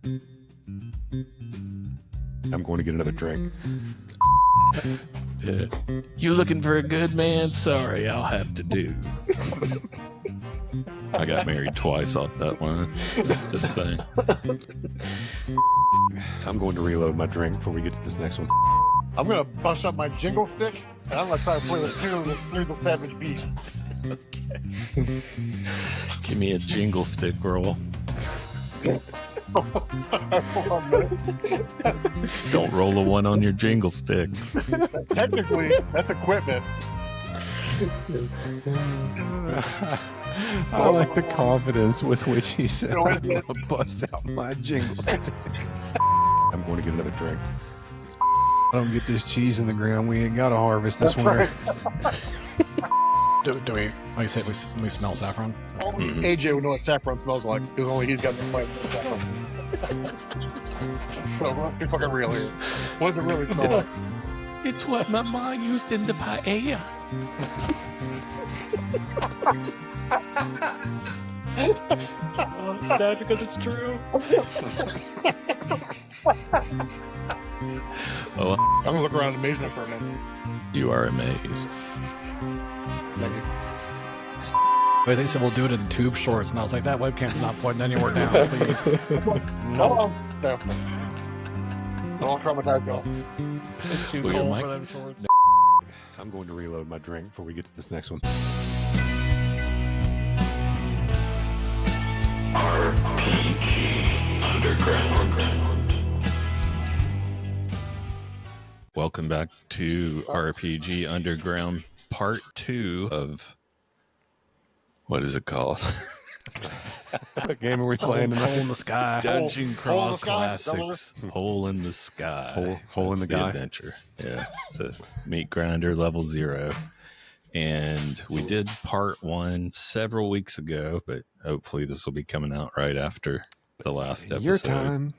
I'm going to get another drink. You looking for a good man? Sorry, I'll have to do. I got married twice off that one. Just saying. I'm going to reload my drink before we get to this next one. I'm going to bust up my jingle stick, and I'm going to try to play the tune through the Savage Beast. Okay. Give me a jingle stick roll. Don't roll a one on your jingle stick. Technically, that's equipment. I like the confidence with which he said, I'm going to bust out my jingle stick. I'm going to get another drink. I don't get this cheese in the ground. We ain't got to harvest this winter. Do we? Like I said, we smell saffron. Only AJ would know what saffron smells like because only he's got the plant saffron. So let's be fucking real here. What does it really smell like? It's what my mom used in the paella. Oh, it's sad because it's true. Oh, I'm gonna look around in amazement for a minute. you are amazed. Wait, they said we'll do it in tube shorts, and I was like, that webcam's not pointing anywhere down, please. No. No. Don't traumatize y'all. It's too Will your cold mic- for them shorts. I'm going to reload my drink before we get to this next one. RPG Underground. Welcome back to RPG Underground Part 2 of... What is it called? What game are we playing Hole tonight? in the sky. Dungeon Hole in Crawl the Sky? Classics. Hole in the Sky. Hole in That's the Guy? Adventure. Yeah. It's a meat grinder level 0. And we did part 1 several weeks ago, but hopefully this will be coming out right after the last episode. Your time.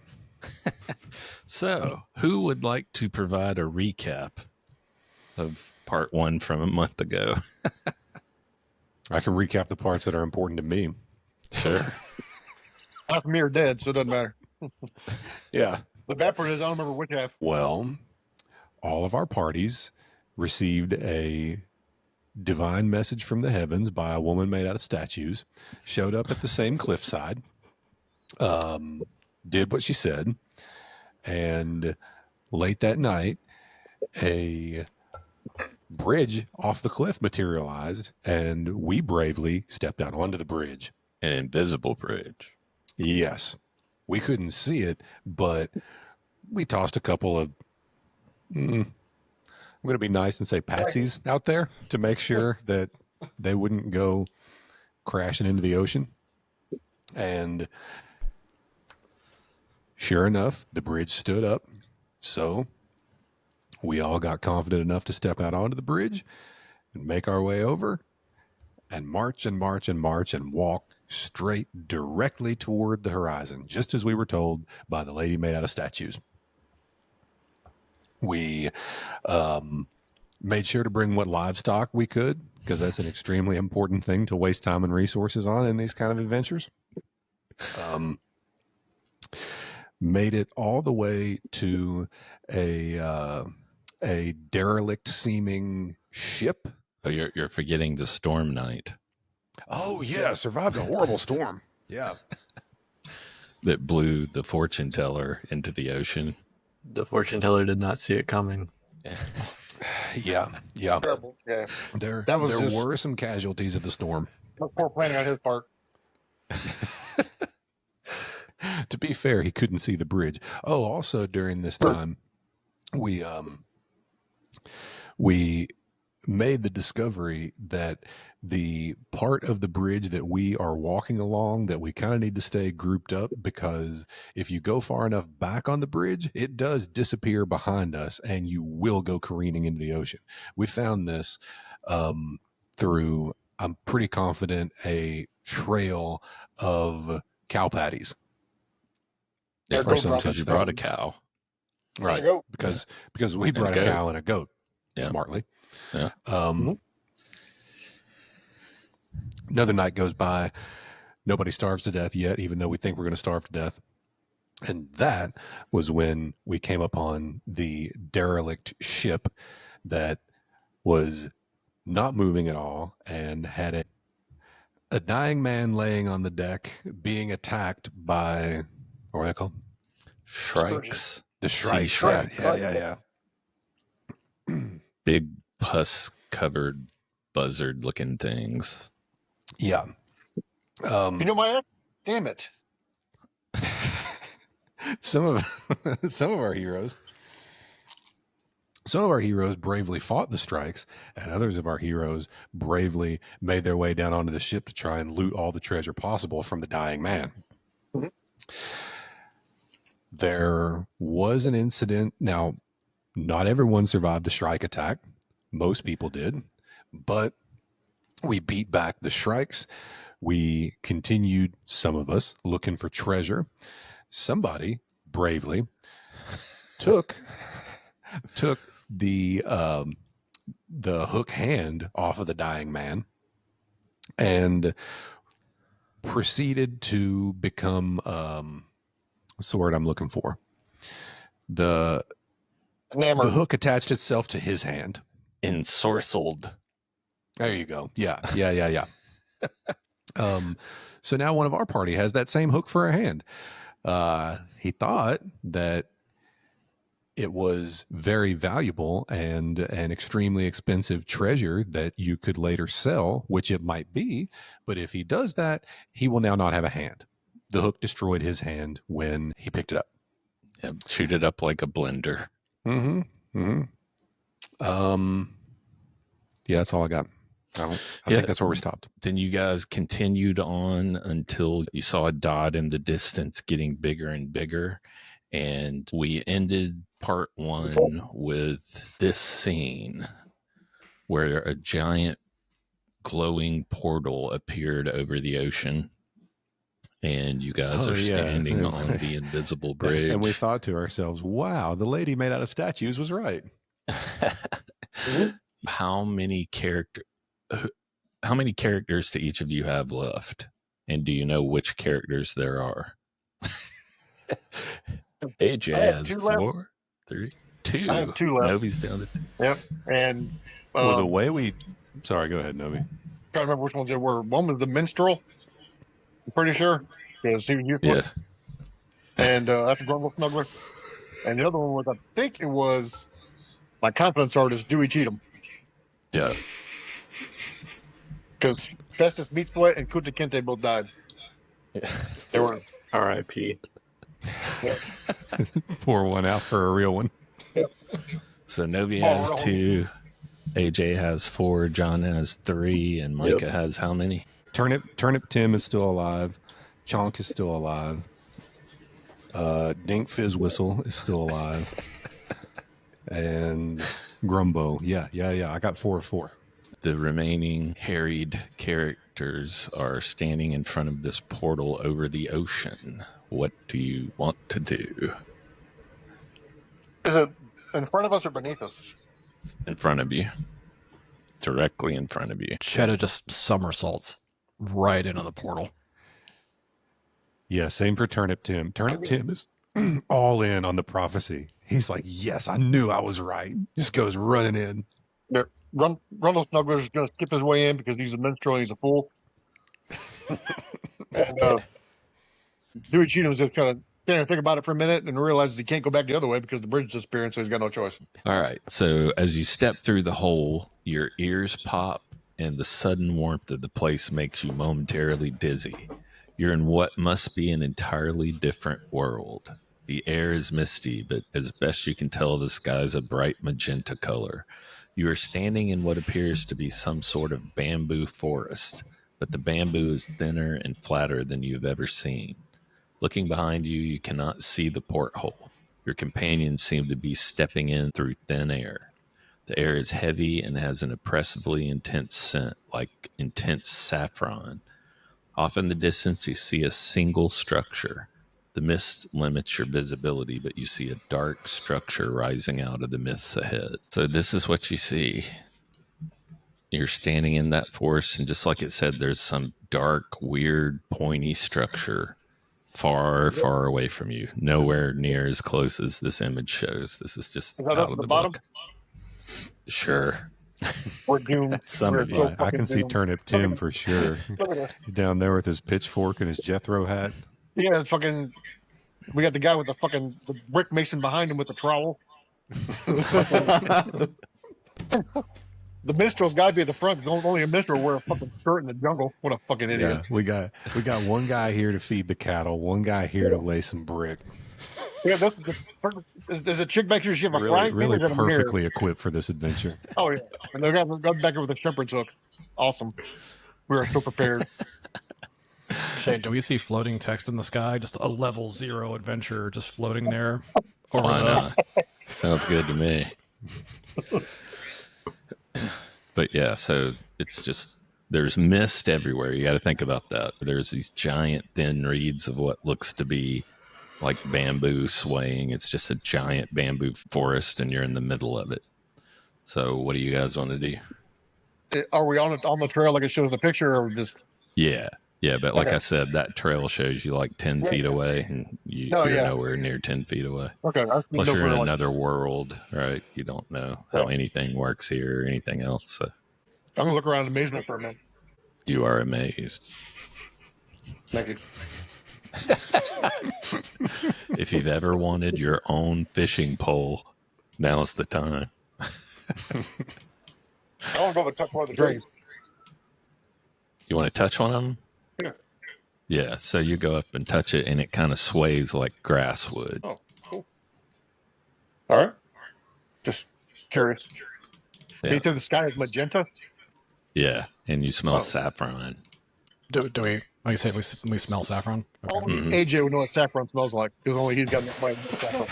So, who would like to provide a recap of part 1 from a month ago? I can recap the parts that are important to me. Sure. Half of me are dead, so it doesn't matter. Yeah. The bad part is I don't remember which half. Well, all of our parties received a divine message from the heavens by a woman made out of statues, showed up at the same cliffside, did what she said, and late that night, a bridge off the cliff materialized, and we bravely stepped out onto the bridge. An invisible bridge. Yes, we couldn't see it, but we tossed a couple of, I'm going to be nice and say patsies out there to make sure that they wouldn't go crashing into the ocean. And sure enough, the bridge stood up. So we all got confident enough to step out onto the bridge and make our way over and march and march and march and walk straight directly toward the horizon, just as we were told by the lady made out of statues. We made sure to bring what livestock we could, because that's an extremely important thing to waste time and resources on in these kind of adventures. Made it all the way to a derelict seeming ship. Oh, you're forgetting the storm night Oh yeah, survived a horrible storm. Yeah. that blew the fortune teller into the ocean. The fortune teller did not see it coming. Yeah. Yeah. Terrible. Yeah. There That was there just- were some casualties of the storm. That's poor planning on his part. To be fair, he couldn't see the bridge. Oh, also during this time, we made the discovery that the part of the bridge that we are walking along, that we kind of need to stay grouped up, because if you go far enough back on the bridge, it does disappear behind us and you will go careening into the ocean. We found this through, I'm pretty confident, a trail of cow patties. Yeah, Or go some drop such Because you thing. brought a cow. Right. There you go. Because we brought a goat. cow and a goat Yeah. smartly. Yeah. Another night goes by. Nobody starves to death yet, even though we think we're going to starve to death. And that was when we came upon the derelict ship that was not moving at all and had a dying man laying on the deck being attacked by, what are they called? Shrikes. The Sea Shrike. shrikes. Yeah. Big pus covered buzzard looking things. Yeah. You know my ex? Damn it. Some of our heroes bravely fought the strikes, and others of our heroes bravely made their way down onto the ship to try and loot all the treasure possible from the dying man. Mhm. There was an incident. Now, not everyone survived the Shrike attack. Most people did, but we beat back the Shrikes. We continued, some of us, looking for treasure. Somebody bravely took the hook hand off of the dying man and proceeded to become what's the word I'm looking for? The Enamored. hook attached itself to his hand. Ensorcelled. There you go. Yeah. So now one of our party has that same hook for a hand. He thought that it was very valuable and an extremely expensive treasure that you could later sell, which it might be. But if he does that, he will now not have a hand. The hook destroyed his hand when he picked it up. Yeah, shoot it up like a blender. Yeah, that's all I got. I think that's where we stopped. Then you guys continued on until you saw a dot in the distance getting bigger and bigger. And we ended part one with this scene where a giant glowing portal appeared over the ocean. And you guys are standing on the invisible bridge. And we thought to ourselves, wow, the lady made out of statues was right. How many characters do each of you have left? And do you know which characters there are? AJ has 4, 3, 2. I have 2 left. Novi's down to 2. Yep. And Well, the way we... Sorry, go ahead, Novi. trying to remember which ones they were. One was the minstrel. I'm pretty sure. Because he was useless. Yeah. And that's a Grumble Smuggler. And the other one was, I think it was my confidence artist, Dewey Cheatham. Yeah. Because Festus Meat Sweat and Kunta Kinte both died. Yeah. They were. R.I.P. Pour one out for a real one. So Novi has 2, AJ has 4, John has 3, and Micah has how many? Turnip Tim is still alive. Chonk is still alive. Dink Fizz Whistle is still alive. And Grumbo. Yeah. I got 4 of 4. The remaining harried characters are standing in front of this portal over the ocean. What do you want to do? Is it in front of us or beneath us? In front of you. Directly in front of you. Cheddar just somersaults right into the portal. Yeah, same for Turnip Tim. Turnip Tim is all in on the prophecy. He's like, yes, I knew I was right. Just goes running in. Rundle Snuggler's going to skip his way in because he's a minstrel and he's a fool. And Dewey Cheatham's just kind of standing and think about it for a minute and realizes he can't go back the other way because the bridge is disappearing, so he's got no choice. All right. So as you step through the hole, your ears pop and the sudden warmth of the place makes you momentarily dizzy. You're in what must be an entirely different world. The air is misty, but as best you can tell, the sky is a bright magenta color. You are standing in what appears to be some sort of bamboo forest, but the bamboo is thinner and flatter than you have ever seen. Looking behind you, you cannot see the porthole. Your companions seem to be stepping in through thin air. The air is heavy and has an oppressively intense scent, like intense saffron. Off in the distance, you see a single structure. The mist limits your visibility, but you see a dark structure rising out of the mists ahead. So this is what you see. You're standing in that forest, and just like it said, there's some dark, weird, pointy structure far, far away from you. Nowhere near as close as this image shows. This is just Is that out up of at the the bottom? book. Sure. We're doomed. Some We're of you. so I fucking can see doomed. Turnip Tim for sure. Look at this. He's down there with his pitchfork and his Jethro hat. Yeah, it's fucking. We got the guy with the brick mason behind him with the trowel. The minstrel's got to be at the front. Only a minstrel wear a fucking skirt in the jungle. What a fucking idiot! Yeah, we got one guy here to feed the cattle, one guy here to lay some brick. Yeah, there's a chick back here. She have a frying Really pan and a mirror. perfectly equipped for this adventure. Oh yeah, and they got back here with a shepherd's hook. Awesome. We are so prepared. Shane, do we see floating text in the sky? Just a level 0 adventure just floating there over Why the. not? Sounds good to me. But yeah, so it's just there's mist everywhere. You got to think about that. There's these giant thin reeds of what looks to be like bamboo swaying. It's just a giant bamboo forest, and you're in the middle of it. So, what do you guys want to do? Are we on the trail like it shows in the picture, or just? Yeah, but like Okay. I said, that trail shows you like 10 feet away, and you're nowhere near 10 feet away. Okay. Plus, you're in another world, right? You don't know how anything works here or anything else. So I'm gonna look around in amazement for a minute. you are amazed. Thank you. If you've ever wanted your own fishing pole, now's the time. I want to go and touch one of the trees. You want to touch one of them? Yeah. Yeah, so you go up and touch it, and it kind of sways like grass would. Oh, cool. All right. Just curious. Yeah. You said the sky is magenta. Yeah, and you smell Oh. saffron. Do we? Like I said, we smell saffron. Okay. Only Mhm. AJ would know what saffron smells like because only he's got my saffron.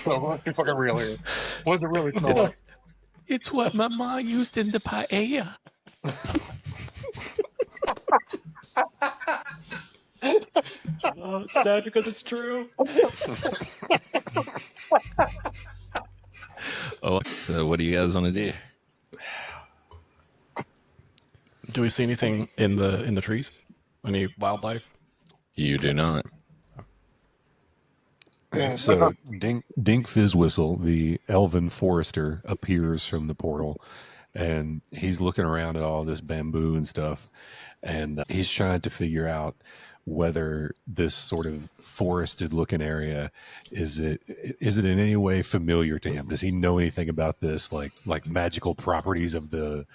So let's be fucking real here. What does it really smell like? It's what my mom used in the paella. Oh, it's sad because it's true. Oh, so what do you guys want to do? Do we see anything in the trees? Any wildlife? You do not. Yeah, So Dink Fizzwhistle, the elven forester, appears from the portal, and he's looking around at all this bamboo and stuff, and he's trying to figure out whether this sort of forested looking area is it in any way familiar to him. Does he know anything about this, like magical properties of the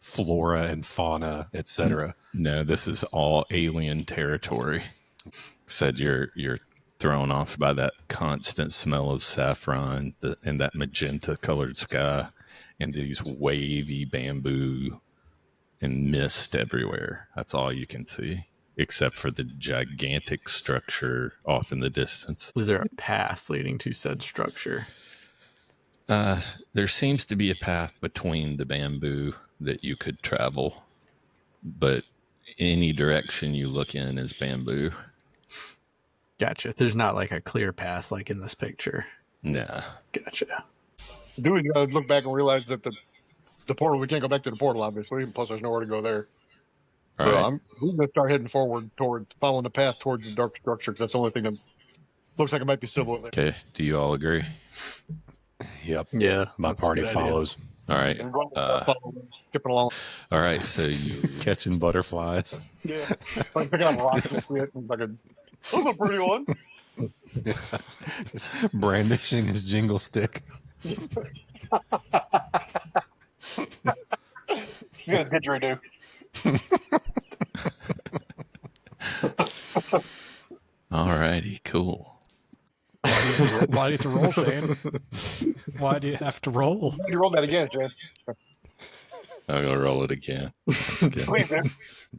flora and fauna, etc.? No, this is all alien territory. Said you're thrown off by that constant smell of saffron and that magenta colored sky and these wavy bamboo and mist everywhere. That's all you can see, except for the gigantic structure off in the distance. Was there a path leading to said structure? There seems to be a path between the bamboo that you could travel, but any direction you look in is bamboo. Gotcha. There's not like a clear path like in this picture. Nah. Gotcha. do we look back and realize that the portal, we can't go back to the portal, obviously, and plus there's nowhere to go there. All So right. we're going to start heading forward towards following the path towards the dark structure, 'cause that's the only thing that looks like it might be civil. Okay. Do you all agree? Yep, Yeah. my that's a party good idea. follows. All right. And skipping along. All right. So you Catching butterflies. Yeah. Like picking up rocks and shit. And like that was a pretty one. Just brandishing his jingle stick. You got a didgeridoo. all righty, cool. Why do you have to roll, Shane? Why do you have to roll? You roll that again, Jen. I'm gonna roll it again. That's good. Please, man.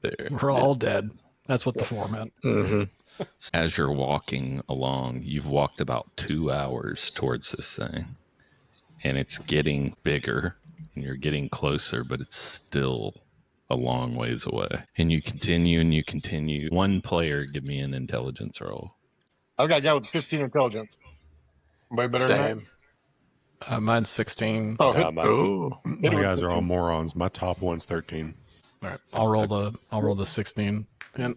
There. We're all dead. That's what the 4 meant. Mm-hmm. As you're walking along, you've walked about 2 hours towards this thing, and it's getting bigger, and you're getting closer, but it's still a long ways away. And you continue and you continue. One player, give me an intelligence roll. I've got a guy with 15 intelligence. Way better than Same. Mine's 16. that. Oh, Yeah, hit, Oh. my guys are all morons. My top one's 13. All right, I'll roll the 16. And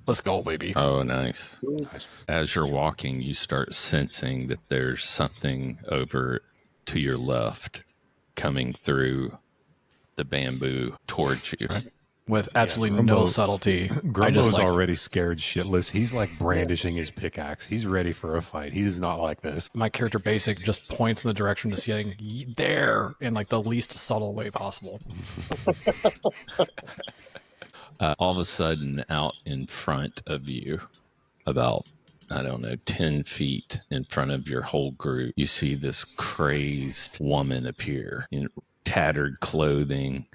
Let's go, baby. Oh, nice. Nice. As you're walking, you start sensing that there's something over to your left coming through the bamboo towards you. Right. With absolutely Grumbo- no subtlety. I Grumbo's just like already scared shitless. He's like brandishing his pickaxe. He's ready for a fight. He does not like this. my character basic just points in the direction to saying there in like the least subtle way possible. All of a sudden, out in front of you, about, I don't know, 10 feet in front of your whole group, you see this crazed woman appear in tattered clothing.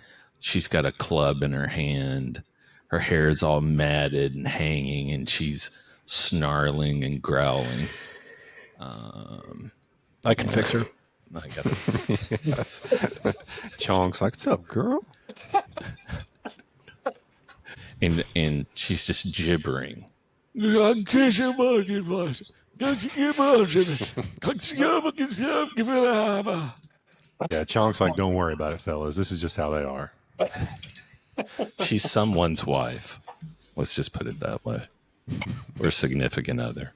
She's got a club in her hand. Her hair is all matted and hanging, and she's snarling and growling. I can fix her. I got Chong's like, "What's up, girl?" and she's just gibbering. Yeah, Chong's like, "Don't worry about it, fellas. This is just how they are." She's someone's wife. Let's just put it that way. Or significant other.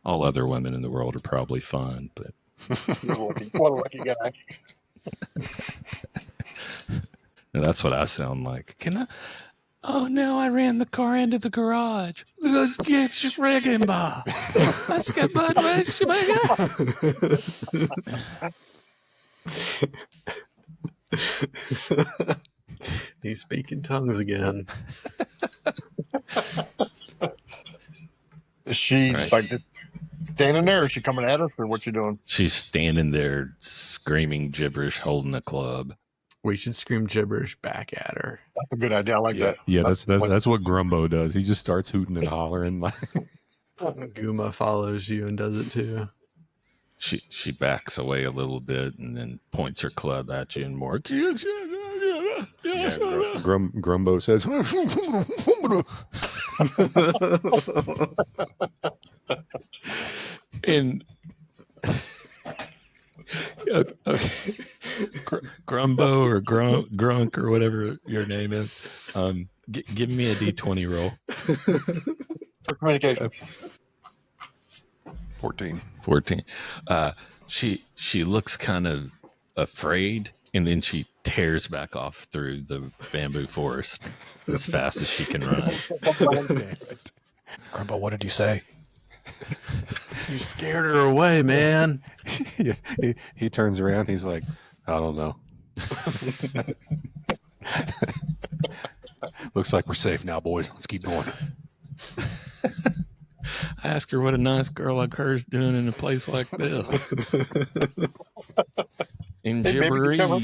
All other women in the world are probably fine, but What a lucky guy. that's what I sound like. Can I? Oh no, I ran the car into the garage. Let's get your friggin' bar. Let's get my He's speaking tongues again. Is she Right. like just standing there? Or is she coming at us, or what you doing? She's standing there screaming gibberish, holding a club. We should scream gibberish back at her. That's a good idea. I like Yeah, that. yeah. That's what Grumbo does. He just starts hooting and hollering. Like, Guma follows you and does it too. She backs away a little bit and then points her club at you and more. yeah, Grumbo says, And okay. Grumbo or Grunk or whatever your name is, give me a D20 roll. For communication. 14. 14. She looks kind of afraid, and then she tears back off through the bamboo forest as fast as she can run. Damn it. Grumbo, what did you say? You scared her away, man. Yeah, he turns around. He's like, "I don't know. Looks like we're safe now, boys. Let's keep going." I ask her what a nice girl like her is doing in a place like this. In Hey, baby, you come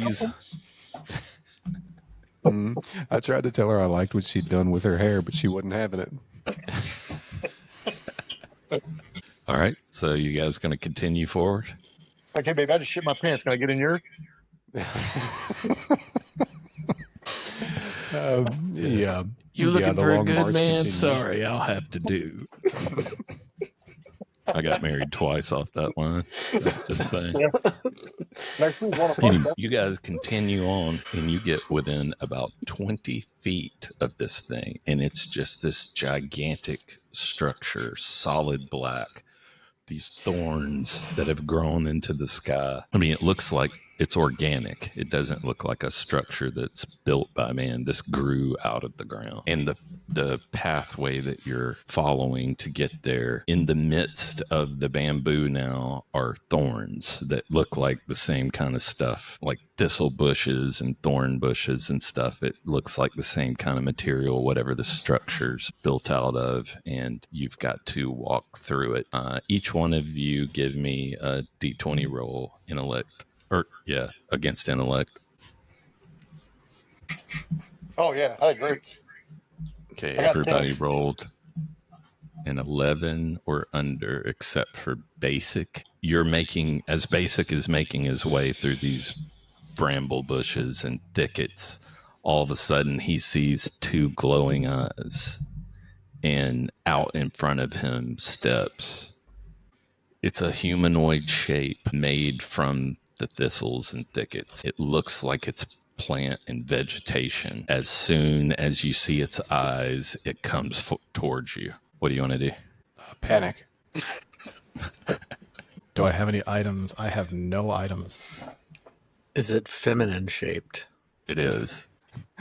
gibberese. I tried to tell her I liked what she'd done with her hair, but she wasn't having it. All right, so you guys going to continue forward? Okay, baby, I just shit my pants. Can I get in yours? Yeah. You Yeah, looking the for a long good march man? continues. Sorry, I'll have to do. I got married twice off that line. Just saying. Next week, one Anyway, o'clock. you guys continue on, and you get within about 20 feet of this thing, and it's just this gigantic structure, solid black. These thorns that have grown into the sky. I mean, it looks like it's organic. It doesn't look like a structure that's built by man. This grew out of the ground. And the pathway that you're following to get there, in the midst of the bamboo now are thorns that look like the same kind of stuff, like thistle bushes and thorn bushes and stuff. It looks like the same kind of material, whatever the structure's built out of, and you've got to walk through it. Each one of you give me a D20 roll, intellect. Against intellect. Oh, yeah, I agree. Okay, I got everybody rolled an 11 or under, except for basic. You're making, as basic is making his way through these bramble bushes and thickets. All of a sudden, he sees two glowing eyes, and out in front of him steps. It's a humanoid shape made from the thistles and thickets. It looks like it's plant and vegetation. As soon as you see its eyes, it comes towards you. What do you want to do? Panic. Do I have any items? I have no items. Is it feminine shaped? It is.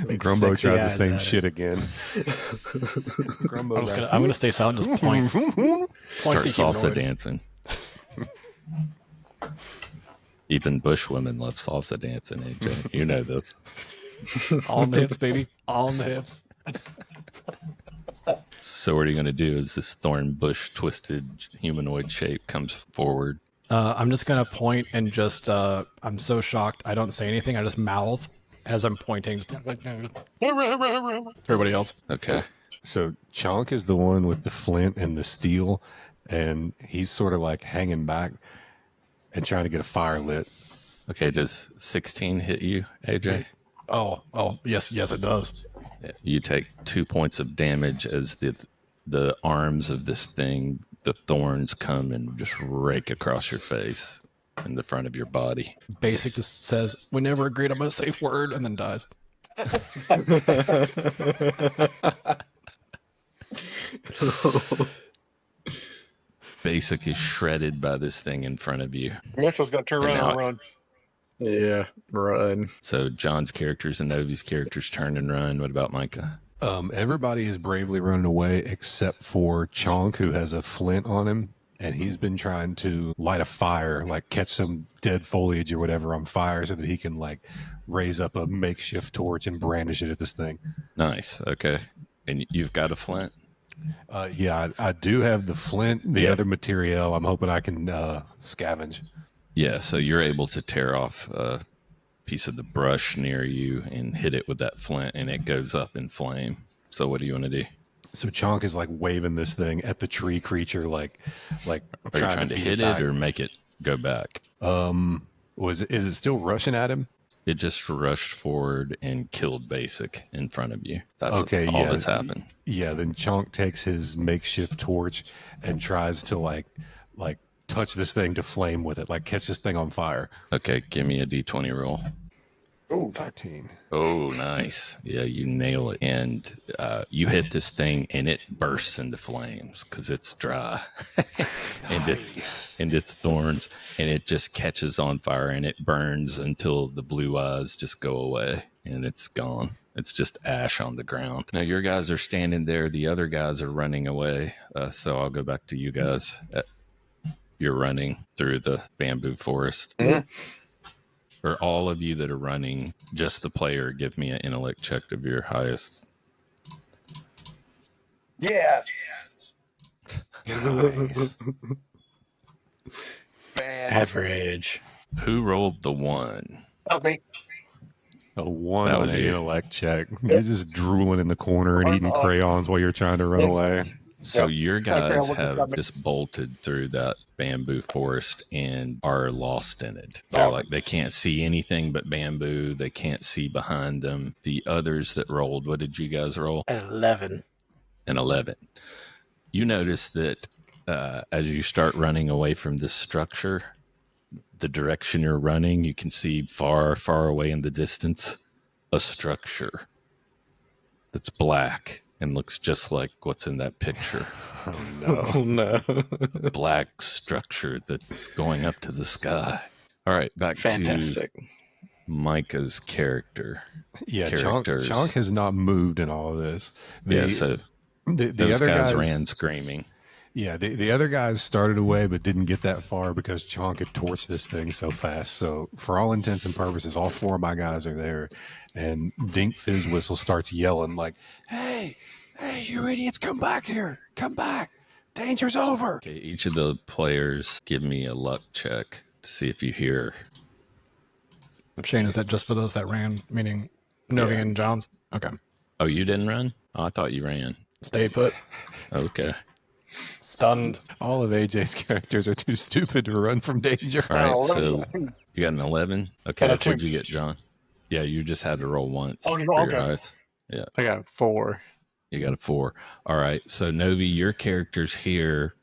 Makes Grumbo sexy tries the eyes same at shit again. I'm gonna stay silent. Just point. Start to salsa humanoid. dancing. Even bush women love salsa dancing, AJ. You know this. All on the hips, baby. All on the hips. So what are you going to do as this thorn bush twisted humanoid shape comes forward? I'm just gonna point and just. I'm so shocked. I don't say anything. I just mouth as I'm pointing. Just everybody else. Okay. So Chonk is the one with the flint and the steel, and he's sort of like hanging back and trying to get a fire lit. Okay, does 16 hit you, AJ? Oh, yes, it does. You take 2 points of damage as the arms of this thing, the thorns come and just rake across your face in the front of your body. Basic just says, "We never agreed on a safe word," and then dies. Basic is shredded by this thing in front of you. Mitchell's got to turn around and run. Yeah, run. So John's characters and Novi's characters turn and run. What about Micah? Everybody is bravely running away except for Chonk, who has a flint on him, and he's been trying to light a fire, like catch some dead foliage or whatever on fire so that he can like raise up a makeshift torch and brandish it at this thing. Nice. Okay. And you've got a flint? Yeah, I do have the flint. The other material, I'm hoping I can scavenge. Yeah, so you're able to tear off a piece of the brush near you and hit it with that flint, and it goes up in flame. So what do you want to do? So Chonk is like waving this thing at the tree creature, like Are you trying to beat hit back. it or make it go back? Is it still rushing at him? It just rushed forward and killed Basic in front of you. That's Okay, all yeah. that's happened. Yeah, then Chonk takes his makeshift torch and tries to like touch this thing to flame with it, like catch this thing on fire. Okay, give me a D20 roll. Ooh, 13. Oh, nice. Yeah, you nail it. And you hit this thing and it bursts into flames because it's dry and it's thorns, and it just catches on fire and it burns until the blue eyes just go away and it's gone. It's just ash on the ground. Now your guys are standing there. The other guys are running away. So I'll go back to you guys. You're running through the bamboo forest. For all of you that are running, just the player, give me an intellect check of your highest. yeah. Nice. Man. Average. Who rolled the 1? Help me. A 1 That on was an you. intellect check. You're just drooling in the corner and eating crayons while you're trying to run away. So Yep. your Okay, guys I'll have look at just bolted through that bamboo forest and are lost in it. Yeah. They're like, they can't see anything but bamboo. They can't see behind them. The others that rolled, what did you guys roll? An 11. An 11. You notice that as you start running away from this structure, the direction you're running, you can see far, far away in the distance a structure that's black and looks just like what's in that picture. Oh, no. Black structure that's going up to the sky. All right, back Fantastic. to Micah's character. Yeah, Characters. Chonk has not moved in all of this. So the those other guys ran screaming. Yeah, the other guys started away but didn't get that far because Chonk had torched this thing so fast. So for all intents and purposes, all 4 of my guys are there. And Dink Fizz Whistle starts yelling like, hey, you idiots, come back here. Come back. Danger's over. Okay, each of the players give me a luck check to see if you hear. Shane, is that just for those that ran? Meaning Novi and Johns? Okay. Oh, you didn't run? Oh, I thought you ran. Stay put. Okay. Stunned. All of AJ's characters are too stupid to run from danger. All right, Oh, so you got an 11? Okay, Got a 2. what'd you get, John? Yeah, you just had to roll once. Oh, you for okay. your eyes. I got 4. You got a 4. All right, so Novi, your character's here.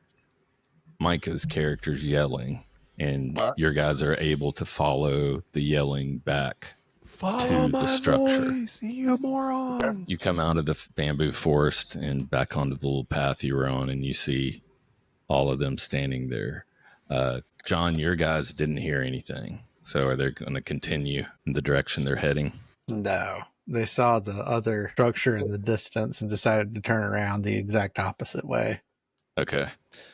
Micah's character's yelling, and your guys are able to follow the yelling back Follow to the my structure. voice, you moron. You come out of the bamboo forest and back onto the little path you were on, and you see all of them standing there. John, your guys didn't hear anything. So are they going to continue in the direction they're heading? No. They saw the other structure in the distance and decided to turn around the exact opposite way. Okay.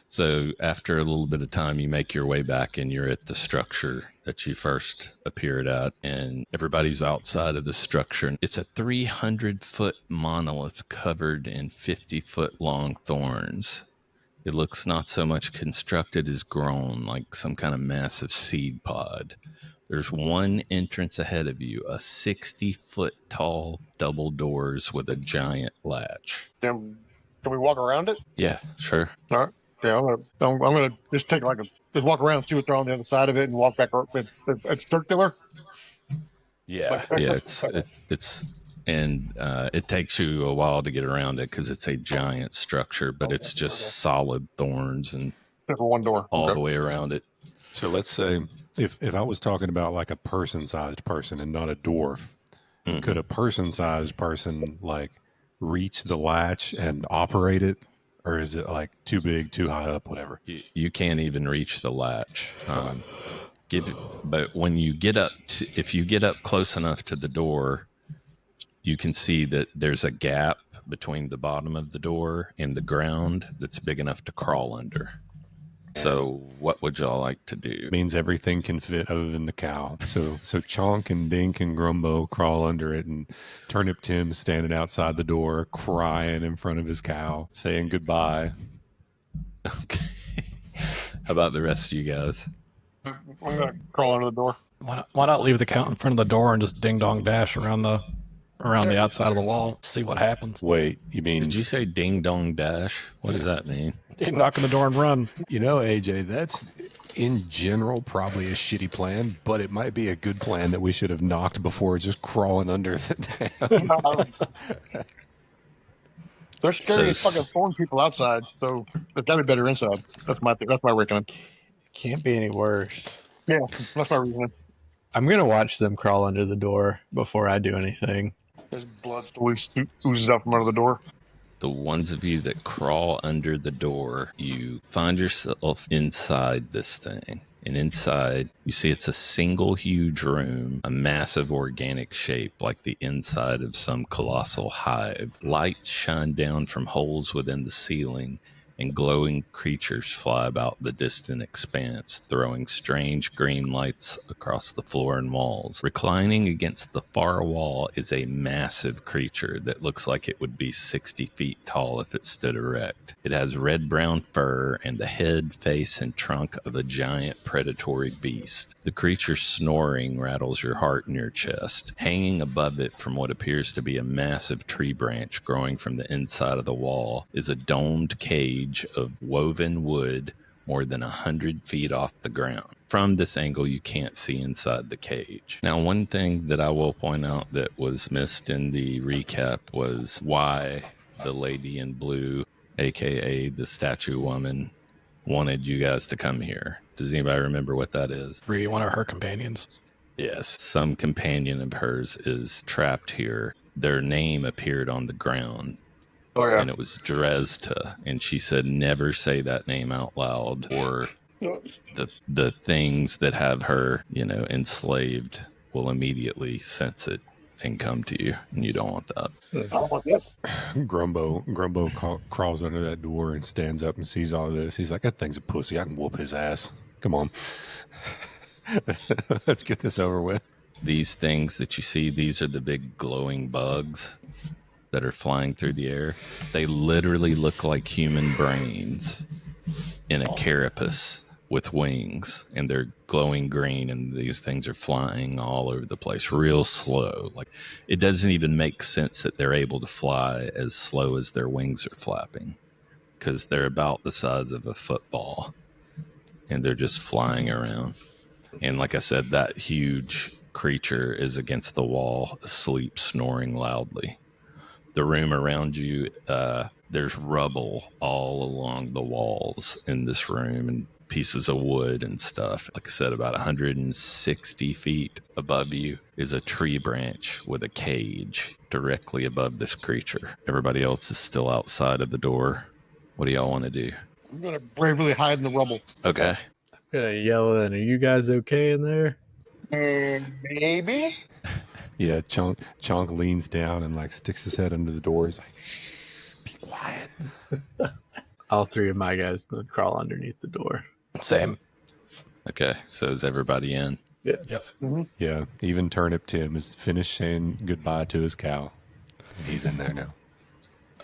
So after a little bit of time, you make your way back and you're at the structure that you first appeared at, and everybody's outside of the structure. It's a 300-foot monolith covered in 50-foot long thorns. It looks not so much constructed as grown, like some kind of massive seed pod. There's one entrance ahead of you, a 60-foot tall double doors with a giant latch. Can we walk around it? Yeah, sure. All right. Yeah, I'm gonna just take just walk around, see what's on the other side of it, and walk back. It's circular. Yeah, Like- yeah. It takes you a while to get around it because it's a giant structure, but it's just solid thorns and Except for one door. all Okay. the way around it. So let's say if I was talking about like a person-sized person and not a dwarf, Mhm. could a person-sized person like reach the latch and operate it, or is it like too big, too high up, whatever? You can't even reach the latch. But when you get up, if you get up close enough to the door, you can see that there's a gap between the bottom of the door and the ground that's big enough to crawl under. So what would y'all like to do? It means everything can fit other than the cow. So Chonk and Dink and Grumbo crawl under it, and Turnip Tim's standing outside the door crying in front of his cow, saying goodbye. Okay. How about the rest of you guys? I'm gonna crawl under the door. Why not leave the count in front of the door and just ding dong dash around the outside of the wall, see what happens? Wait, you mean, Did you say ding dong dash? What does that mean? Knock on the door and run. AJ, that's in general probably a shitty plan, but it might be a good plan that we should have knocked before just crawling under the damn. They're scary as So- fucking thorn people outside, so it's gotta be better inside. That's my reckoning. Can't be any worse. Yeah, that's my reasoning. I'm going to watch them crawl under the door before I do anything. There's blood still oozes out from under the door. The ones of you that crawl under the door, you find yourself inside this thing. And inside, you see it's a single huge room, a massive organic shape like the inside of some colossal hive. Lights shine down from holes within the ceiling, and glowing creatures fly about the distant expanse, throwing strange green lights across the floor and walls. Reclining against the far wall is a massive creature that looks like it would be 60 feet tall if it stood erect. It has red-brown fur and the head, face, and trunk of a giant predatory beast. The creature's snoring rattles your heart in your chest. Hanging above it from what appears to be a massive tree branch growing from the inside of the wall is a domed cage of woven wood more than 100 feet off the ground. From this angle, you can't see inside the cage. Now, one thing that I will point out that was missed in the recap was why the lady in blue, aka the statue woman, wanted you guys to come here. Does anybody remember what that is? Re one of her companions. Yes, some companion of hers is trapped here. Their name appeared on the ground, Oh yeah. and it was Dresda, and she said never say that name out loud, or the things that have her, enslaved will immediately sense it and come to you, and you don't want that. I don't want that. Grumbo crawls under that door and stands up and sees all this. He's like, that thing's a pussy. I can whoop his ass. Come on. Let's get this over with. These things that you see, these are the big glowing bugs that are flying through the air. They literally look like human brains in a carapace with wings, and they're glowing green, and these things are flying all over the place real slow. Like, it doesn't even make sense that they're able to fly as slow as their wings are flapping, because they're about the size of a football, and they're just flying around. And like I said, that huge creature is against the wall, asleep, snoring loudly. The room around you There's rubble all along the walls in this room and pieces of wood and stuff. Like I said, about 160 feet above you is a tree branch with a cage directly above this creature. Everybody else is still outside of the door. What do y'all want to do? I'm gonna bravely hide in the rubble. Okay. I'm gonna yell in, "Are you guys okay in there?" Maybe. Yeah, Chonk leans down and like sticks his head under the door. He's like, "Shh, be quiet." All three of my guys crawl underneath the door. Same. Okay. So is everybody in? Yes. Yeah, even Turnip Tim is finished saying goodbye to his cow. He's in there now.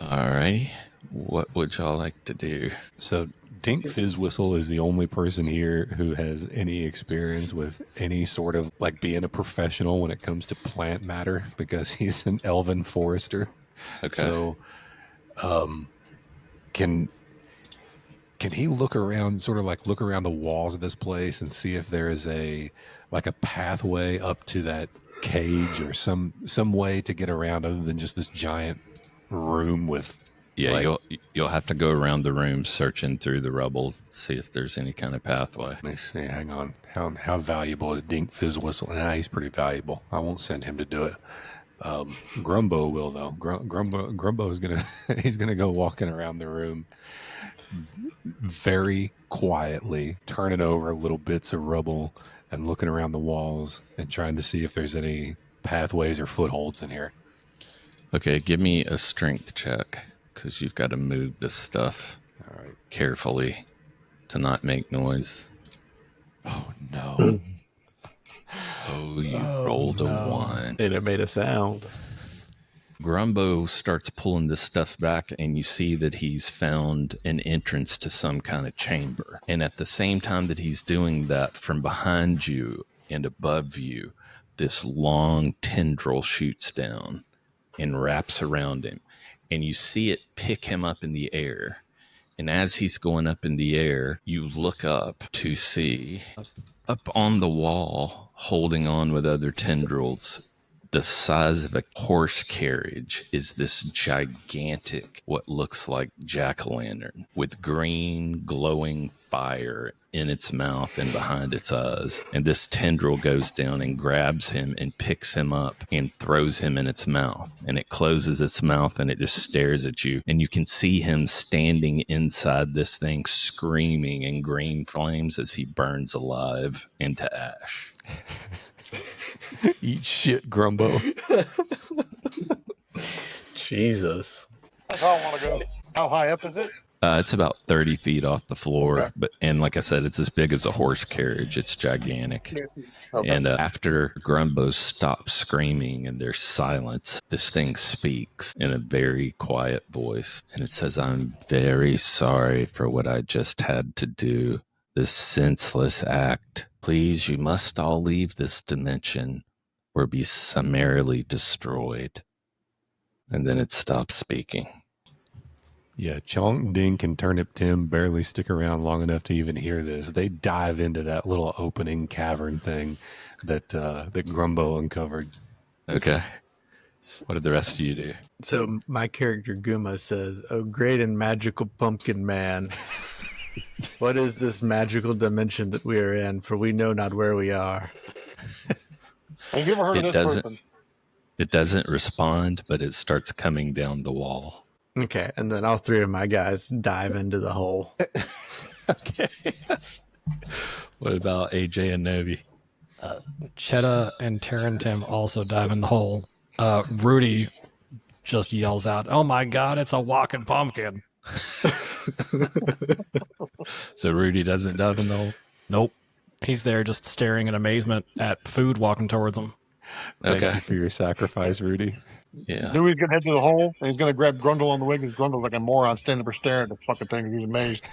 All right. What would y'all like to do? So Dink Fizzwhistle is the only person here who has any experience with any sort of like being a professional when it comes to plant matter because he's an elven forester. Okay. So, can he look around, sort of like look around the walls of this place and see if there is a pathway up to that cage or some way to get around other than just this giant room with? Yeah, like, you'll have to go around the room searching through the rubble, see if there's any kind of pathway. Let me see. Hang on. How valuable is Dink Fizzwhistle? Nah, he's pretty valuable. I won't send him to do it. Grumbo will though. Grumbo is gonna he's gonna go walking around the room very quietly, turning over little bits of rubble and looking around the walls and trying to see if there's any pathways or footholds in here. Okay, give me a strength check because you've got to move this stuff All right. carefully to not make noise. Oh no. Oh, you rolled a 1. And it made a sound. Grumbo starts pulling this stuff back, and you see that he's found an entrance to some kind of chamber. And at the same time that he's doing that, from behind you and above you, this long tendril shoots down and wraps around him. And you see it pick him up in the air. And as he's going up in the air, you look up to see up on the wall, holding on with other tendrils, the size of a horse carriage, is this gigantic, what looks like jack-o'-lantern with green glowing fire in its mouth and behind its eyes. And this tendril goes down and grabs him and picks him up and throws him in its mouth. And it closes its mouth and it just stares at you. And you can see him standing inside this thing, screaming in green flames as he burns alive into ash. Eat shit, Grumbo. Jesus. That's how I want to go. How high up is it? It's about 30 feet off the floor, Okay. and like I said, it's as big as a horse carriage. It's gigantic. Okay. And after Grumbo stops screaming and there's silence, this thing speaks in a very quiet voice. And it says, "I'm very sorry for what I just had to do. This senseless act. Please, you must all leave this dimension or be summarily destroyed." And then it stops speaking. Yeah, Chonk, Dink, and Turnip Tim barely stick around long enough to even hear this. They dive into that little opening cavern thing that Grumbo uncovered. Okay. What did the rest of you do? So my character Guma says, "Oh, great and magical pumpkin man, what is this magical dimension that we are in? For we know not where we are." Have you ever heard It of this doesn't- person? It doesn't respond, but it starts coming down the wall. Okay, and then all three of my guys dive into the hole. Okay. What about AJ and Novi? Chetta and Tarantim also dive in the hole. Rudy just yells out, "Oh my god, it's a walking pumpkin." So Rudy doesn't dive in the hole? Nope. He's there just staring in amazement at food walking towards him. Thank Okay. you for your sacrifice, Rudy. Yeah. Dewey's gonna head to the hole and he's gonna grab Grundle on the wing because Grundle's like a moron standing there staring at the fucking thing. He's amazed.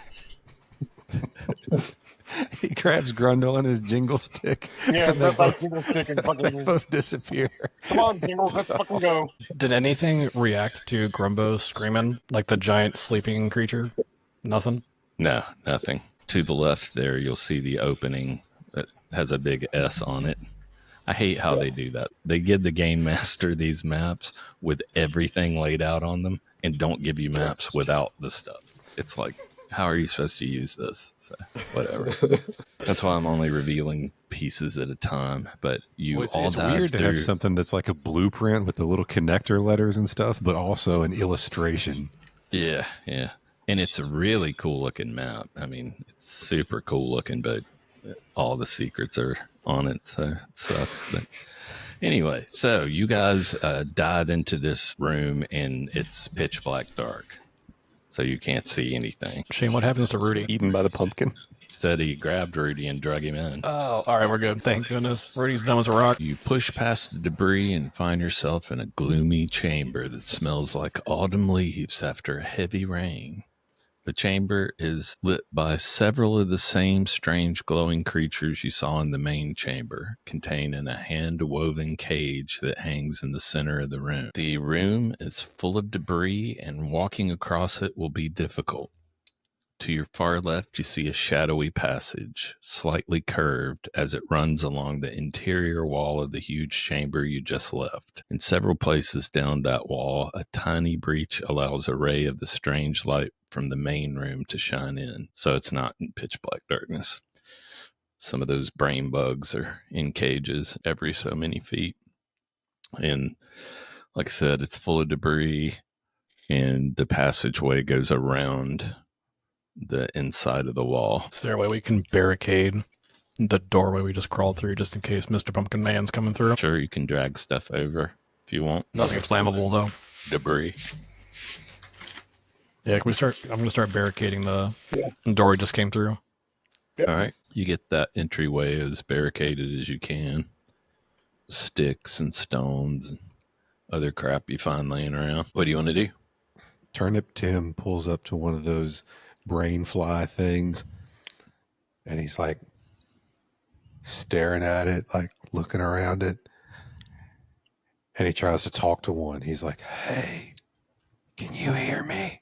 He grabs Grundle and his jingle stick. Yeah, and they that's like both, single stick and they fucking. both disappear. Come on, Jingles, let's fucking go. Did anything react to Grumbo screaming like the giant sleeping creature? Nothing? No, nothing. To the left there, you'll see the opening that has a big S on it I hate how they do that. They give the game master these maps with everything laid out on them and don't give you maps without the stuff. It's like, how are you supposed to use this? So, whatever. That's why I'm only revealing pieces at a time. But you Well, all it's dive weird to through. have something that's like a blueprint with the little connector letters and stuff, but also an illustration. Yeah, yeah. And it's a really cool looking map. I mean, it's super cool looking, but all the secrets are on it, so it sucks. But anyway, so you guys dive into this room and it's pitch black dark. So you can't see anything. Shane, what happens to Rudy? Eaten by the pumpkin. Said he grabbed Rudy and drug him in. Oh, all right, we're good. Thank goodness. Rudy's dumb as a rock. You push past the debris and find yourself in a gloomy chamber that smells like autumn leaves after a heavy rain. The chamber is lit by several of the same strange glowing creatures you saw in the main chamber, contained in a hand-woven cage that hangs in the center of the room. The room is full of debris, and walking across it will be difficult. To your far left, you see a shadowy passage, slightly curved as it runs along the interior wall of the huge chamber you just left. In several places down that wall, a tiny breach allows a ray of the strange light from the main room to shine in, so it's not in pitch black darkness. Some of those brain bugs are in cages every so many feet. And like I said, it's full of debris, and the passageway goes around the inside of the wall. Is there a way we can barricade the doorway we just crawled through just in case Mr. Pumpkin Man's coming through? Sure, you can drag stuff over if you want. Nothing flammable, though. Debris. Yeah, can we start? I'm going to start barricading the door we just came through. Yep. All right. You get that entryway as barricaded as you can. Sticks and stones and other crap you find laying around. What do you want to do? Turnip Tim pulls up to one of those brain fly things, and he's like staring at it, like looking around it. And he tries to talk to one. He's like, "Hey, can you hear me?"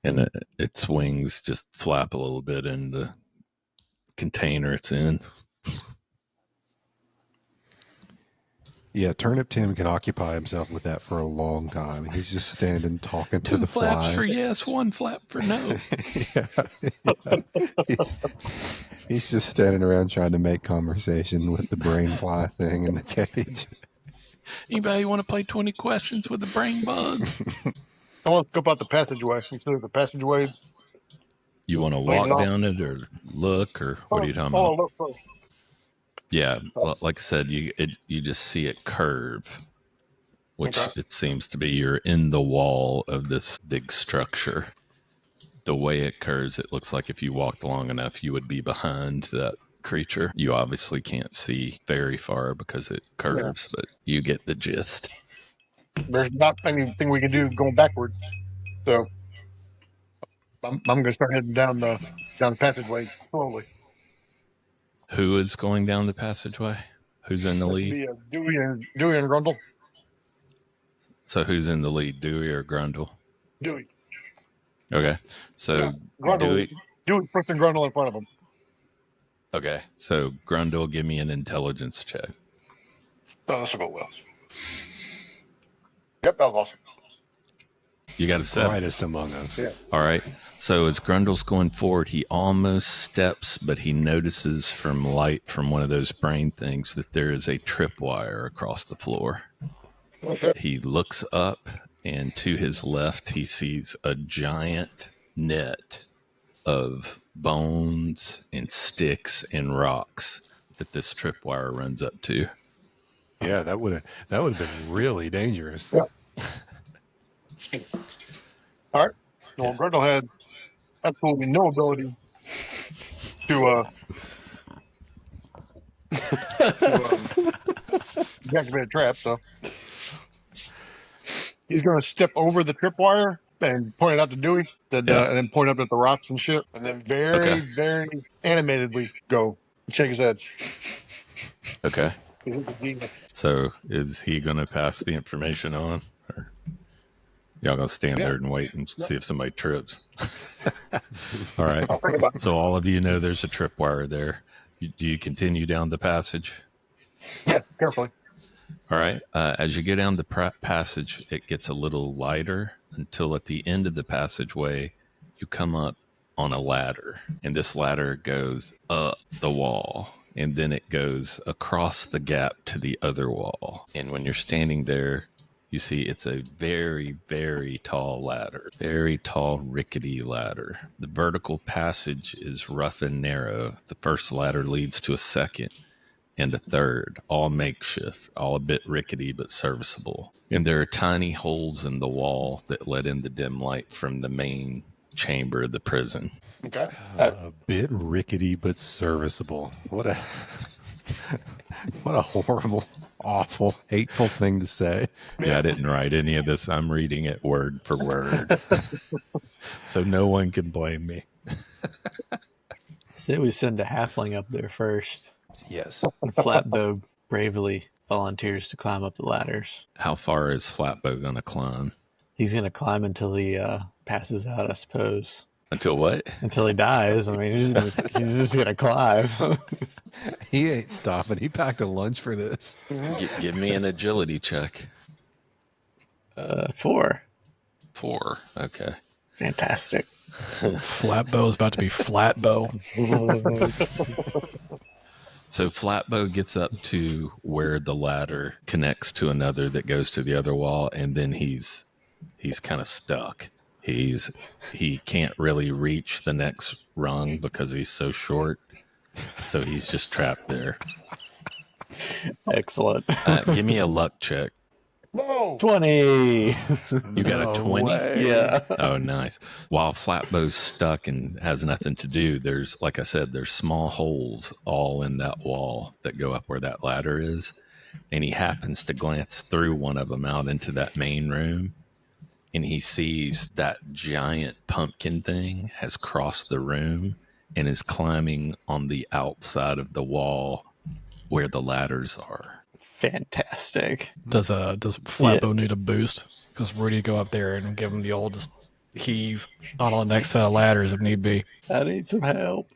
And its wings just flap a little bit in the container it's in. Yeah, Turnip Tim can occupy himself with that for a long time. He's just standing talking to the flaps fly. for yes, one flap for no. He's just standing around trying to make conversation with the brain fly thing in the cage. Anybody want to play 20 questions with the brain bug? I want to scope out the passageway. You see the passageway? You want to walk down it or look, or what are you talking about? Look first. Yeah, like I said, you just see it curve, which it seems to be you're in the wall of this big structure. The way it curves, it looks like if you walked long enough, you would be behind that creature. You obviously can't see very far because it curves, but you get the gist. There's not anything we can do going backwards, so I'm going to start heading down the passageway slowly. Who is going down the passageway? Who's in the lead? Dewey and Grundle. So who's in the lead, Dewey or Grundle? Dewey. Okay, so Grundle. Dewey first and Grundle in front of him. Okay, so Grundle, give me an intelligence check. This will go well. Yep, that was awesome. You got a 7. Brightest among us. Yeah. All right. So as Grundle's going forward, he almost steps, but he notices from light from one of those brain things that there is a tripwire across the floor. Okay. He looks up, and to his left, he sees a giant net of bones and sticks and rocks that this tripwire runs up to. Yeah, that would have been really dangerous. Yeah. All right. Well, Grundle had absolutely no ability to deactivate a trap, so he's going to step over the tripwire and point it out to Dewey, and then point up at the rocks and shit, and then very animatedly go shake his head. Okay. So is he going to pass the information on? Or y'all going to stand there and wait and see if somebody trips? All right. So all of you know there's a tripwire there. Do you continue down the passage? Yeah, carefully. All right. As you go down the passage, it gets a little lighter until at the end of the passageway, you come up on a ladder. And this ladder goes up the wall. And then it goes across the gap to the other wall. And when you're standing there, you see it's a very, very tall ladder. Very tall, rickety ladder. The vertical passage is rough and narrow. The first ladder leads to a second and a third, all makeshift, all a bit rickety but serviceable. And there are tiny holes in the wall that let in the dim light from the main chamber of the prison. Okay. A bit rickety but serviceable. What a what a horrible, awful, hateful thing to say. Yeah, I didn't write any of this. I'm reading it word for word. So no one can blame me. Say we send a halfling up there first. Yes. And Flatbow bravely volunteers to climb up the ladders. How far is Flatbow going to climb? He's going to climb until he passes out, I suppose. Until what? Until he dies. I mean, he's just going to climb. He ain't stopping. He packed a lunch for this. Give me an agility check. 4. 4. Okay. Fantastic. Flatbow is about to be Flatbow. So Flatbow gets up to where the ladder connects to another that goes to the other wall, and then he's kind of stuck. He can't really reach the next rung because he's so short. So he's just trapped there. Excellent. Give me a luck check. Whoa! 20. You got a 20? Yeah. Oh, nice. While Flatbow's stuck and has nothing to do, there's, like I said, there's small holes all in that wall that go up where that ladder is. And he happens to glance through one of them out into that main room. And he sees that giant pumpkin thing has crossed the room and is climbing on the outside of the wall where the ladders are. Fantastic. Does Flatbow need a boost? Because Rudy go up there and give him the old just heave on the next set of ladders if need be. I need some help.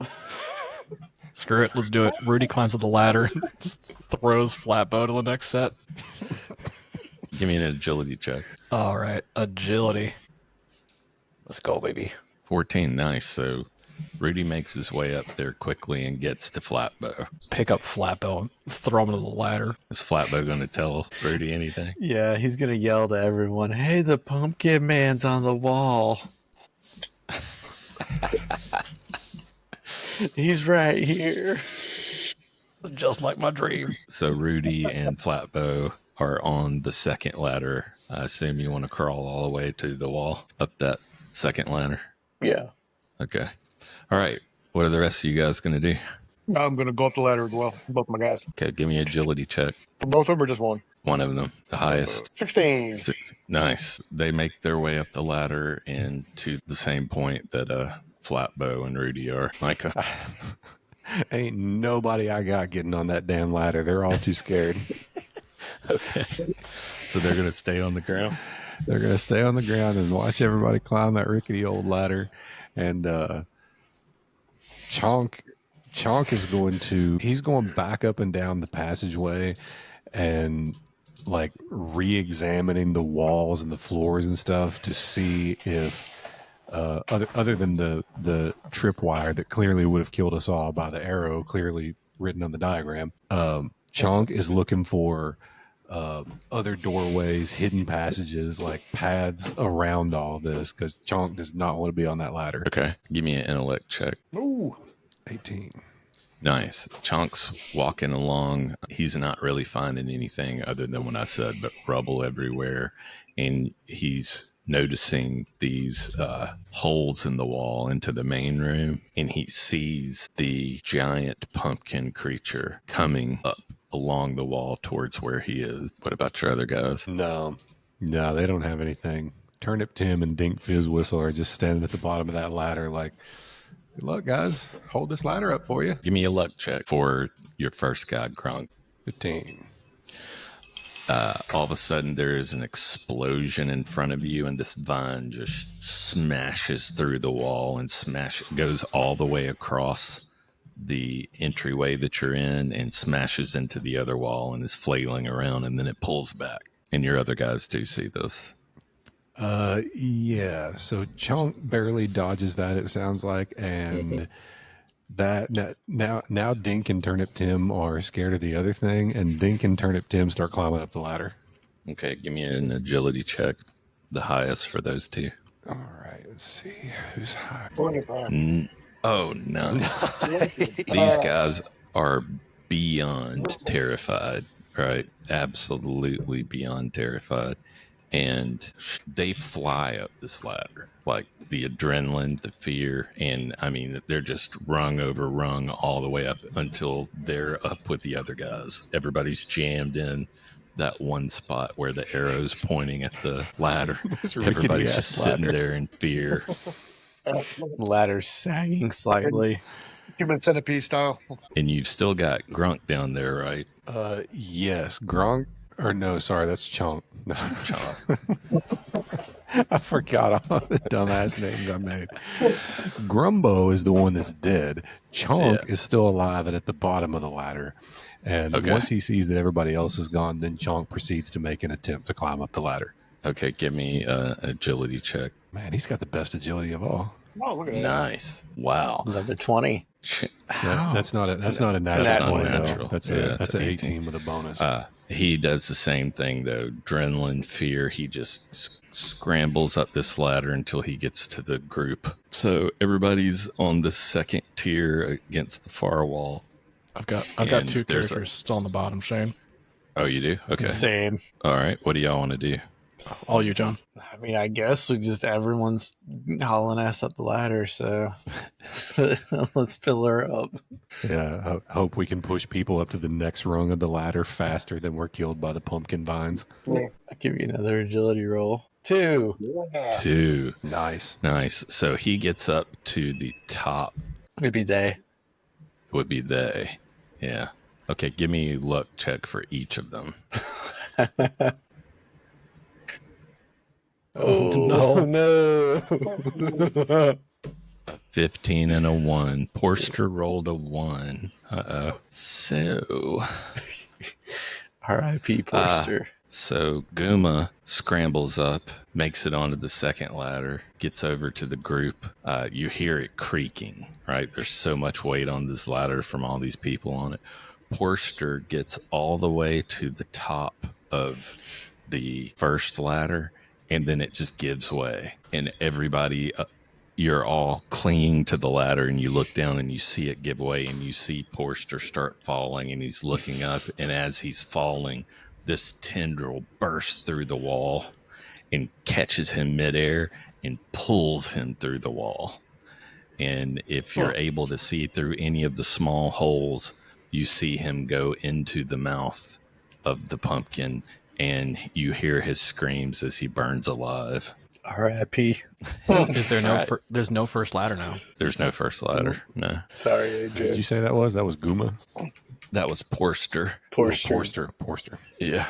Screw it, let's do it. Rudy climbs up the ladder, just throws Flatbow to the next set. Give me an agility check. All right, agility. Let's go, baby. 14, nice. So Rudy makes his way up there quickly and gets to Flatbow. Pick up Flatbow and throw him to the ladder. Is Flatbow going to tell Rudy anything? Yeah, he's going to yell to everyone, "Hey, the pumpkin man's on the wall." He's right here. Just like my dream. So Rudy and Flatbow are on the second ladder. I assume you want to crawl all the way to the wall up that second ladder. Yeah. Okay. All right. What are the rest of you guys going to do? I'm going to go up the ladder as well. Both my guys. Okay. Give me an agility check. For both of them or just one? One of them, the highest. 16. Nice. They make their way up the ladder and to the same point that Flatbow and Rudy are. Micah. Ain't nobody I got getting on that damn ladder. They're all too scared. Okay. So they're going to stay on the ground? They're going to stay on the ground and watch everybody climb that rickety old ladder. And Chonk is he's going back up and down the passageway and like re-examining the walls and the floors and stuff to see if other than the tripwire that clearly would have killed us all by the arrow clearly written on the diagram, Chonk is looking for other doorways, hidden passages, like paths around all this, because Chonk does not want to be on that ladder. Okay. Give me an intellect check. Ooh. 18. Nice. Chonk's walking along. He's not really finding anything other than what I said, but rubble everywhere. And he's noticing these holes in the wall into the main room. And he sees the giant pumpkin creature coming up along the wall towards where he is. What about your other guys? No, they don't have anything. Turnip Tim and Dink Fizz Whistle are just standing at the bottom of that ladder like, good luck, guys. Hold this ladder up for you. Give me a luck check for your first guy, Kronk. 15. All of a sudden, there is an explosion in front of you, and this vine just smashes through the wall and goes all the way across the entryway that you're in and smashes into the other wall and is flailing around, and then it pulls back. And your other guys do see this. Yeah. So Chunk barely dodges that, it sounds like, and that now Dink and Turnip Tim are scared of the other thing, and Dink and Turnip Tim start climbing up the ladder. Okay, give me an agility check, the highest for those two. All right, let's see who's high. Oh, none. These guys are beyond terrified, right? Absolutely beyond terrified. And they fly up this ladder, like the adrenaline, the fear, and I mean, they're just rung over rung all the way up until they're up with the other guys. Everybody's jammed in that one spot where the arrow's pointing at the ladder. Everybody's just sitting there in fear. Ladder's sagging slightly. Human centipede style. And you've still got Grunk down there, right? Yes, Gronk. Or no, sorry, that's Chunk. No. I forgot all the dumbass names I made. Grumbo is the one that's dead. Chunk is still alive and at the bottom of the ladder. And once he sees that everybody else is gone, then Chunk proceeds to make an attempt to climb up the ladder. Okay, give me an agility check. Man, he's got the best agility of all. Oh, look at that. Nice. Wow. Another 20. That's not a natural. That's not 20, though. natural. That's Yeah, an 18 with a bonus. He does the same thing, though. Adrenaline, fear. He just scrambles up this ladder until he gets to the group. So everybody's on the second tier against the far wall. I've got And two there's characters still on the bottom, Shane. Oh, you do? Okay. Same. All right. What do y'all want to do? All you, John. I mean, I guess everyone's hauling ass up the ladder, so let's fill her up. Yeah, I hope we can push people up to the next rung of the ladder faster than we're killed by the pumpkin vines. I'll give you another agility roll. 2. 2. Nice. Nice. So he gets up to the top. It'd be they. Would be they. Yeah. Okay, give me a luck check for each of them. Oh, no. 15 and a 1. Porster rolled a 1. Uh-oh. So... R.I.P. Porster. So Guma scrambles up, makes it onto the second ladder, gets over to the group. You hear it creaking, right? There's so much weight on this ladder from all these people on it. Porster gets all the way to the top of the first ladder, and then it just gives way. And everybody, you're all clinging to the ladder, and you look down and you see it give way, and you see Porster start falling, and he's looking up, and as he's falling, this tendril bursts through the wall and catches him midair and pulls him through the wall. And if you're able to see through any of the small holes, you see him go into the mouth of the pumpkin, and you hear his screams as he burns alive. R.I.P. Is there no? There's no first ladder now. There's no first ladder. No, Sorry, Did AJ. you say that was? That was Guma? that was Porster. Porster. Yeah.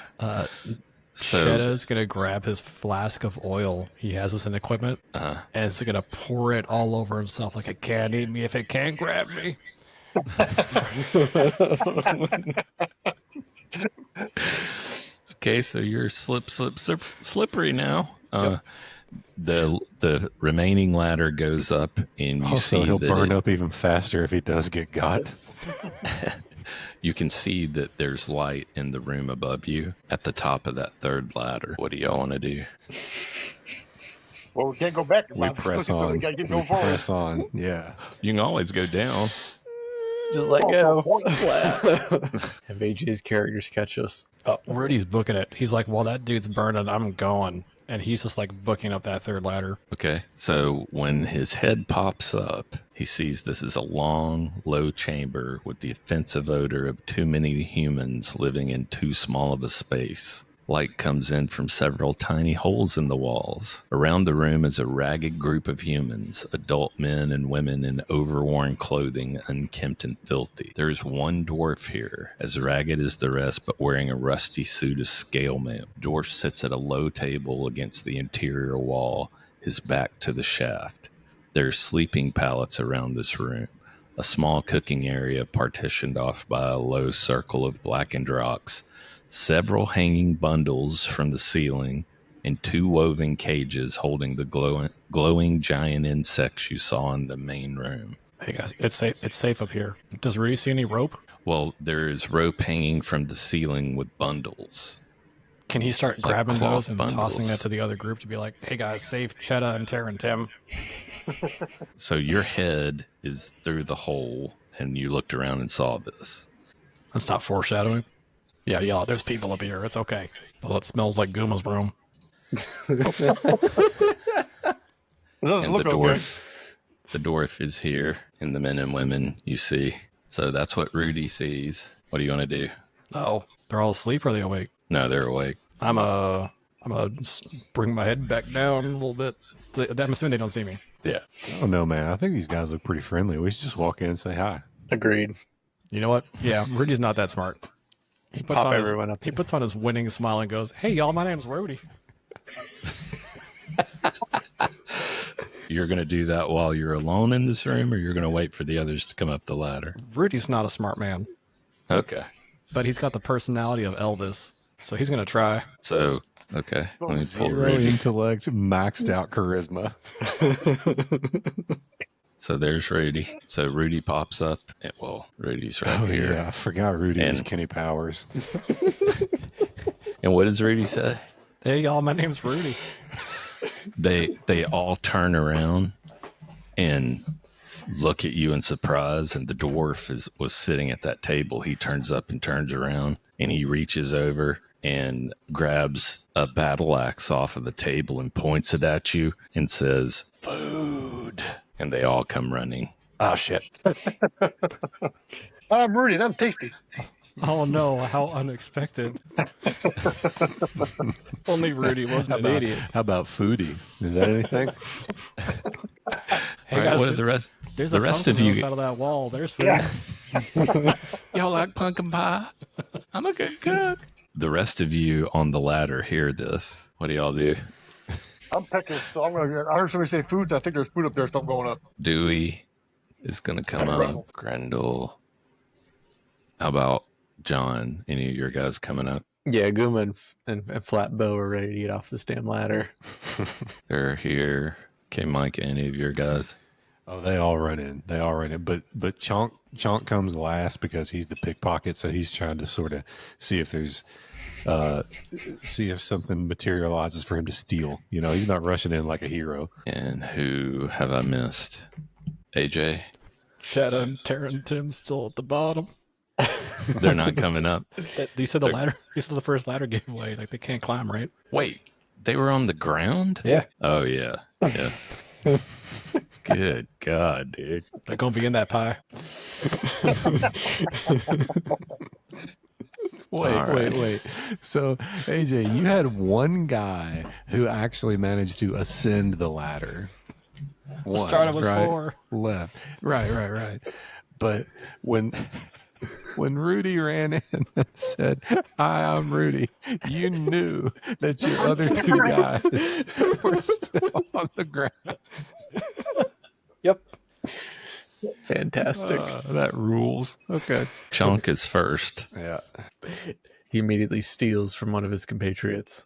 So Shedda's gonna grab his flask of oil. He has this in equipment, and it's gonna pour it all over himself like it can't eat me if it can't grab me. okay, so you're slippery now. The remaining ladder goes up, and you Also, see he'll that burn up even faster if he does get got. you can see that there's light in the room above you at the top of that third ladder. What do y'all want to do? Well, we can't go back. We press on. We gotta keep We going forward. press on. Yeah. You can always go down. Just let go. Have AJ's characters catch us. Oh, Rudy's booking it. He's like, "Well, that dude's burning. I'm going." And he's just like booking up that third ladder. Okay, so when his head pops up, he sees this is a long, low chamber with the offensive odor of too many humans living in too small of a space. Light comes in from several tiny holes in the walls. Around the room is a ragged group of humans, adult men and women in overworn clothing, unkempt and filthy. There is one dwarf here, as ragged as the rest, but wearing a rusty suit of scale mail. Dwarf sits at a low table against the interior wall, his back to the shaft. There are sleeping pallets around this room. a small cooking area partitioned off by a low circle of blackened rocks, several hanging bundles from the ceiling, and 2 woven cages holding the glowing giant insects you saw in the main room. Hey guys, it's safe. It's safe up here. Does Rudy see any rope? Well, there's rope hanging from the ceiling with bundles. Can he start like grabbing cloth those and bundles. tossing that to the other group to be like, "Hey guys, save Cheddar and Tara and Tim." So your head is through the hole, and you looked around and saw this. Let's stop foreshadowing. Yeah, yeah. There's people up here. It's okay. Well, it smells like Guma's room. It doesn't And look okay. the dwarf is here, and the men and women you see. So that's what Rudy sees. What do you want to do? Oh, they're all asleep or are they awake? No, they're awake. I'm gonna bring my head back down a little bit. I'm assuming they don't see me. Yeah. Oh no, man! I think these guys look pretty friendly. We should just walk in and say hi. Agreed. You know what? Yeah, Rudy's not that smart. He puts Pop on his, everyone up. he puts on his winning smile and goes, "Hey y'all, my name's Rudy." You're going to do that while you're alone in this room, or you're going to wait for the others to come up the ladder? Rudy's not a smart man, Okay. but he's got the personality of Elvis, so he's gonna try. So, okay. Let me pull Zero Rudy. intellect, maxed out charisma. So there's Rudy. So Rudy pops up. And, well, Rudy's right Oh here. yeah, I forgot Rudy was And- Kenny Powers. And what does Rudy say? Hey y'all, my name's Rudy. They all turn around and look at you in surprise, and the dwarf was sitting at that table. He turns up and turns around, and he reaches over and grabs a battle axe off of the table and points it at you and says, "Food." And they all come running. Oh shit. I'm Rudy. I'm tasty. Oh no, how unexpected. Only Rudy wasn't an idiot. How about foodie? Is that anything? Hey All right, guys, what are the rest? there's the a rest pumpkin of you- roast out of that wall. There's food. Yeah. Y'all like pumpkin pie? I'm a good cook. The rest of you on the ladder hear this. What do y'all do? I'm pecking. So I'm gonna. I heard somebody say food. I think there's food up there. So I'm going up. Dewey is going to come up. Grendel. How about John? Any of your guys coming up? Yeah, Guma and Flatbow are ready to get off this damn ladder. They're here. Okay, Mike, any of your guys? Oh, they all run in. They all run in. But Chonk comes last because he's the pickpocket, so he's trying to sort of see if there's see if something materializes for him to steal. You know, he's not rushing in like a hero. And who have I missed? AJ? Cheddar and Tara and Tim still at the bottom. They're not coming up. You said the ladder. You said the first ladder gave way. Like they can't climb, right? Wait, they were on the ground? Yeah. Oh, yeah. Yeah. Good God, dude. They're gonna be in that pie. Wait. So, AJ, you had one guy who actually managed to ascend the ladder. One, Started with right? 4. Left. Right. But when Rudy ran in and said, "Hi, I'm Rudy," you knew that your other 2 guys were still on the ground. Yep. Fantastic. That rules. Okay. Chunk is first. Yeah. He immediately steals from one of his compatriots.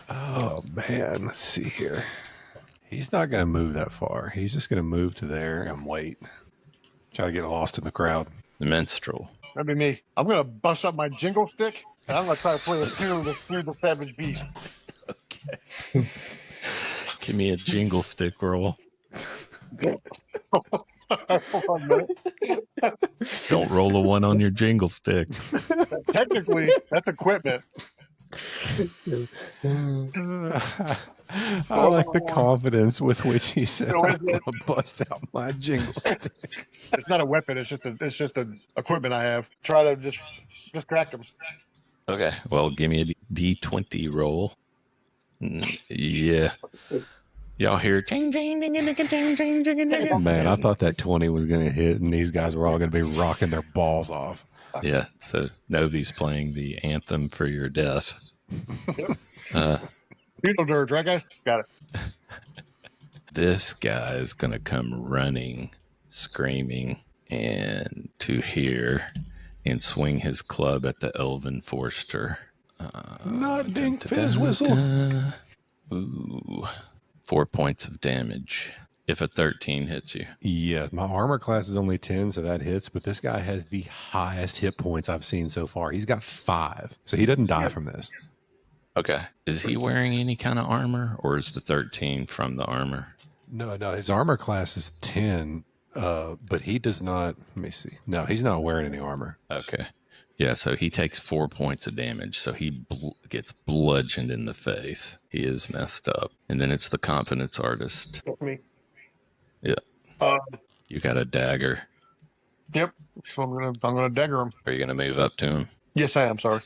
Oh man, let's see here. He's not going to move that far. He's just going to move to there and wait. Try to get lost in the crowd. The minstrel. That'd be me. I'm gonna bust up my jingle stick and I'm gonna try to play a tune to fear the savage beast. Give me a jingle stick roll. Hold on a minute. Don't roll a 1 on your jingle stick. Technically, that's equipment. I like the confidence with which he said, No, "I'm going to bust out my jingle stick." It's not a weapon. It's just an equipment I have. Try to just crack them. Okay. Well, give me a D20 roll. Yeah. Y'all hear ting, ting, ting, ting, ting, ting, ting, ting, ting. Man, I thought that 20 was going to hit, and these guys were all going to be rocking their balls off. Yeah. So Novi's playing the anthem for your death. Beetle dirge, right, guys? Got it. This guy is going to come running, screaming, and to here and swing his club at the Elven Forster. Not Dink Fizzwhistle. Ooh, 4 points of damage if a 13 hits you. Yeah, my armor class is only 10, so that hits. But this guy has the highest hit points I've seen so far. He's got 5, so he doesn't die from this. Okay. Is he wearing any kind of armor, or is the 13 from the armor? No, his armor class is 10, but he does not. Let me see. No, he's not wearing any armor. Okay. Yeah, so he takes 4 points of damage, so he gets bludgeoned in the face. He is messed up. And then it's the confidence artist. Me. Yeah. You got a dagger. Yep. So I'm gonna dagger him. Are you going to move up to him? Yes, I am. Sorry.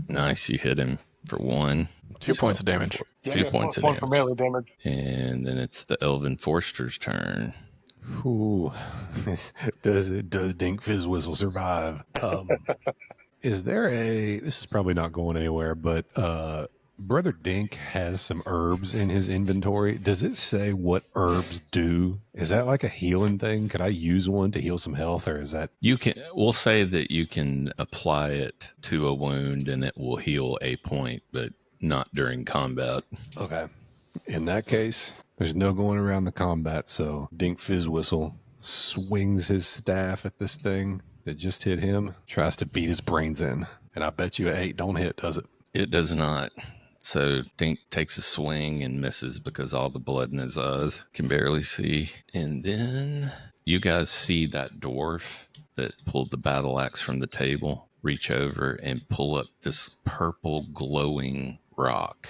Nice. You hit him for 1. 2 points of damage. 2 points of One for damage. melee damage. And then it's the Elven Forster's turn. Ooh, does Dink Fizzwhistle survive? Is there this is probably not going anywhere, but Brother Dink has some herbs in his inventory. Does it say what herbs do? Is that like a healing thing? Could I use one to heal some health, or is that? We'll say that you can apply it to a wound and it will heal a point, but not during combat. Okay. In that case, there's no going around the combat, so Dink Fizzwhistle swings his staff at this thing that just hit him, tries to beat his brains in. And I bet you an 8 don't hit, does it? It does not. So Dink takes a swing and misses because all the blood in his eyes, can barely see. And then you guys see that dwarf that pulled the battle axe from the table reach over and pull up this purple glowing rock.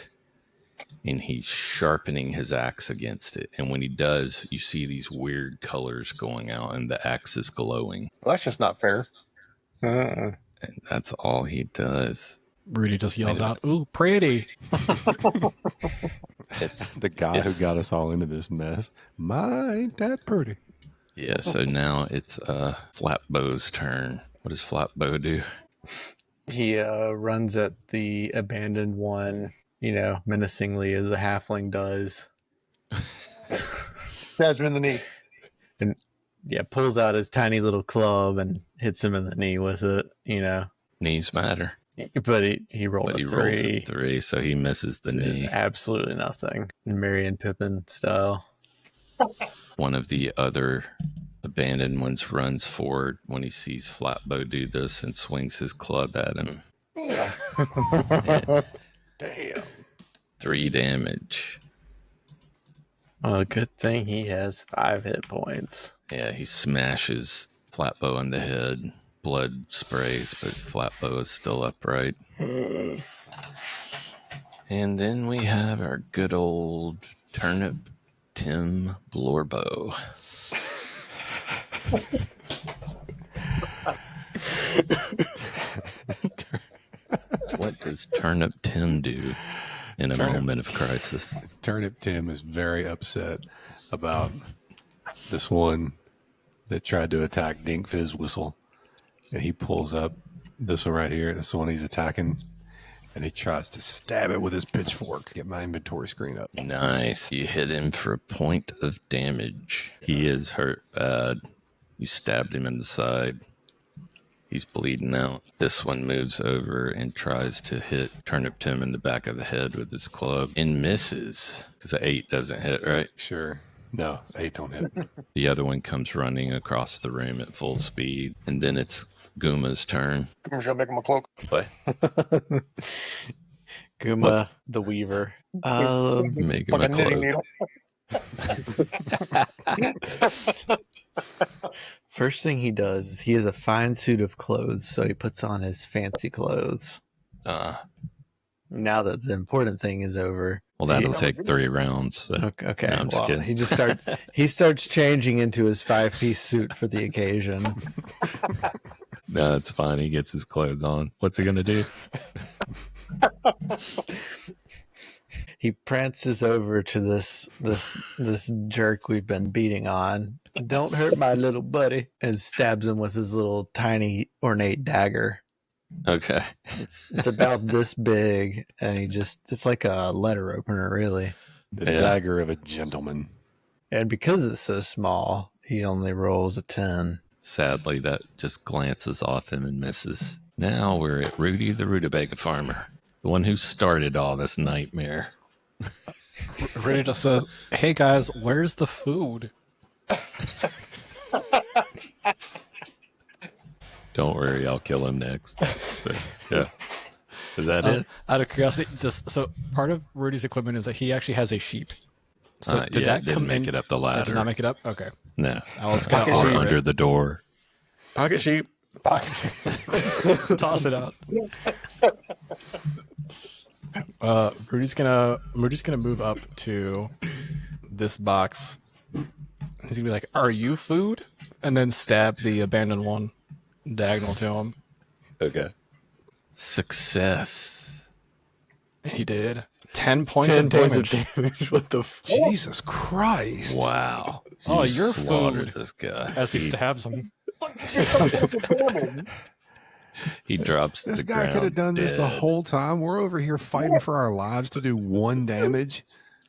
And he's sharpening his axe against it. And when he does, you see these weird colors going out and the axe is glowing. Well, that's just not fair. And that's all he does. Rudy just yells out, "Ooh, pretty!" It's The guy who got us all into this mess. My, ain't that pretty? Yeah, so now it's Flatbow's turn. What does Flatbow do? He runs at the abandoned one, menacingly as a halfling does. Stabs him in the knee. And pulls out his tiny little club and hits him in the knee with it, Knees matter. But he rolled But a he 3. rolls a 3, so he misses the So it's knee. absolutely nothing. Merry and Pippin style. One of the other abandoned ones runs forward when he sees Flatbow do this and swings his club at him. Damn. 3 damage. Oh, good thing he has 5 hit points. Yeah, he smashes Flatbow in the head. Blood sprays, but Flatbow is still upright. And then we have our good old Turnip Tim Blorbo. What does Turnip Tim do in a moment of crisis? Turnip Tim is very upset about this one that tried to attack Dink Fizzwhistle. And he pulls up this one right here. This one he's attacking. And he tries to stab it with his pitchfork. Get my inventory screen up. Nice. You hit him for a point of damage. He is hurt bad. You stabbed him in the side. He's bleeding out. This one moves over and tries to hit Turnip Tim in the back of the head with his club and misses because an 8 doesn't hit, right? Sure. No, 8 don't hit. The other one comes running across the room at full speed. And then it's Guma's turn. I'm just gonna make him a cloak. What? Guma the Weaver. Make him a Fucking knitting cloak. needle. First thing he does is he has a fine suit of clothes, so he puts on his fancy clothes. Now that the important thing is over. Well, that'll take 3 rounds. So. Okay. No, I'm just kidding. He starts changing into his 5-piece suit for the occasion. No, it's fine. He gets his clothes on. What's he going to do? He prances over to this jerk we've been beating on. "Don't hurt my little buddy," and stabs him with his little tiny ornate dagger. Okay. It's about this big, and it's like a letter opener, really. The Yeah. dagger of a gentleman. And because it's so small, he only rolls a 10. Sadly, that just glances off him and misses. Now we're at Rudy the Rutabaga Farmer, the one who started all this nightmare. Rudy just says, "Hey guys, where's the food?" Don't worry, I'll kill him next. So, yeah. Is that it? Out of curiosity, so part of Rudy's equipment is that he actually has a sheep. So did yeah, that didn't come make in? it up the That ladder. did not make it up. Okay, No. I was kind Pocket of sheep. Under the door. Pocket sheep. pocket sheep. Toss it out. Rudy's gonna move up to this box. He's gonna be like, "Are you food?" And then stab the abandoned one diagonal to him. Okay. Success. He did 10 points 10 of points damage. of damage. What the Jesus Christ. Wow. Oh, You you're slaughtered food. this guy. As he stabs him. He drops This the guy could have ground done this the dead. whole time. We're over here fighting for our lives to do 1 damage.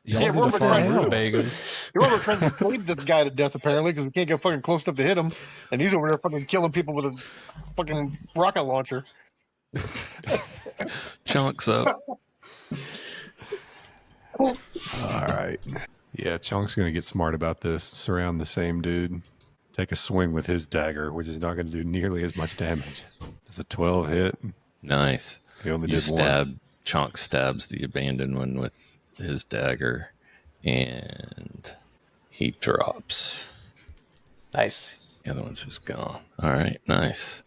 Y'all Yeah, need we're to find hell. rutabagas. You're over trying to save this guy to death, apparently, because we can't get fucking close enough to hit him. And he's over there fucking killing people with a fucking rocket launcher. Chunks up. All right. Yeah, Chunk's going to get smart about this. Surround the same dude. Take a swing with his dagger, which is not going to do nearly as much damage. Does a 12 hit? Nice. He only You did 1. stab. Chunk stabs the abandoned one with his dagger, and he drops. Nice. The other one's just gone. All right, nice.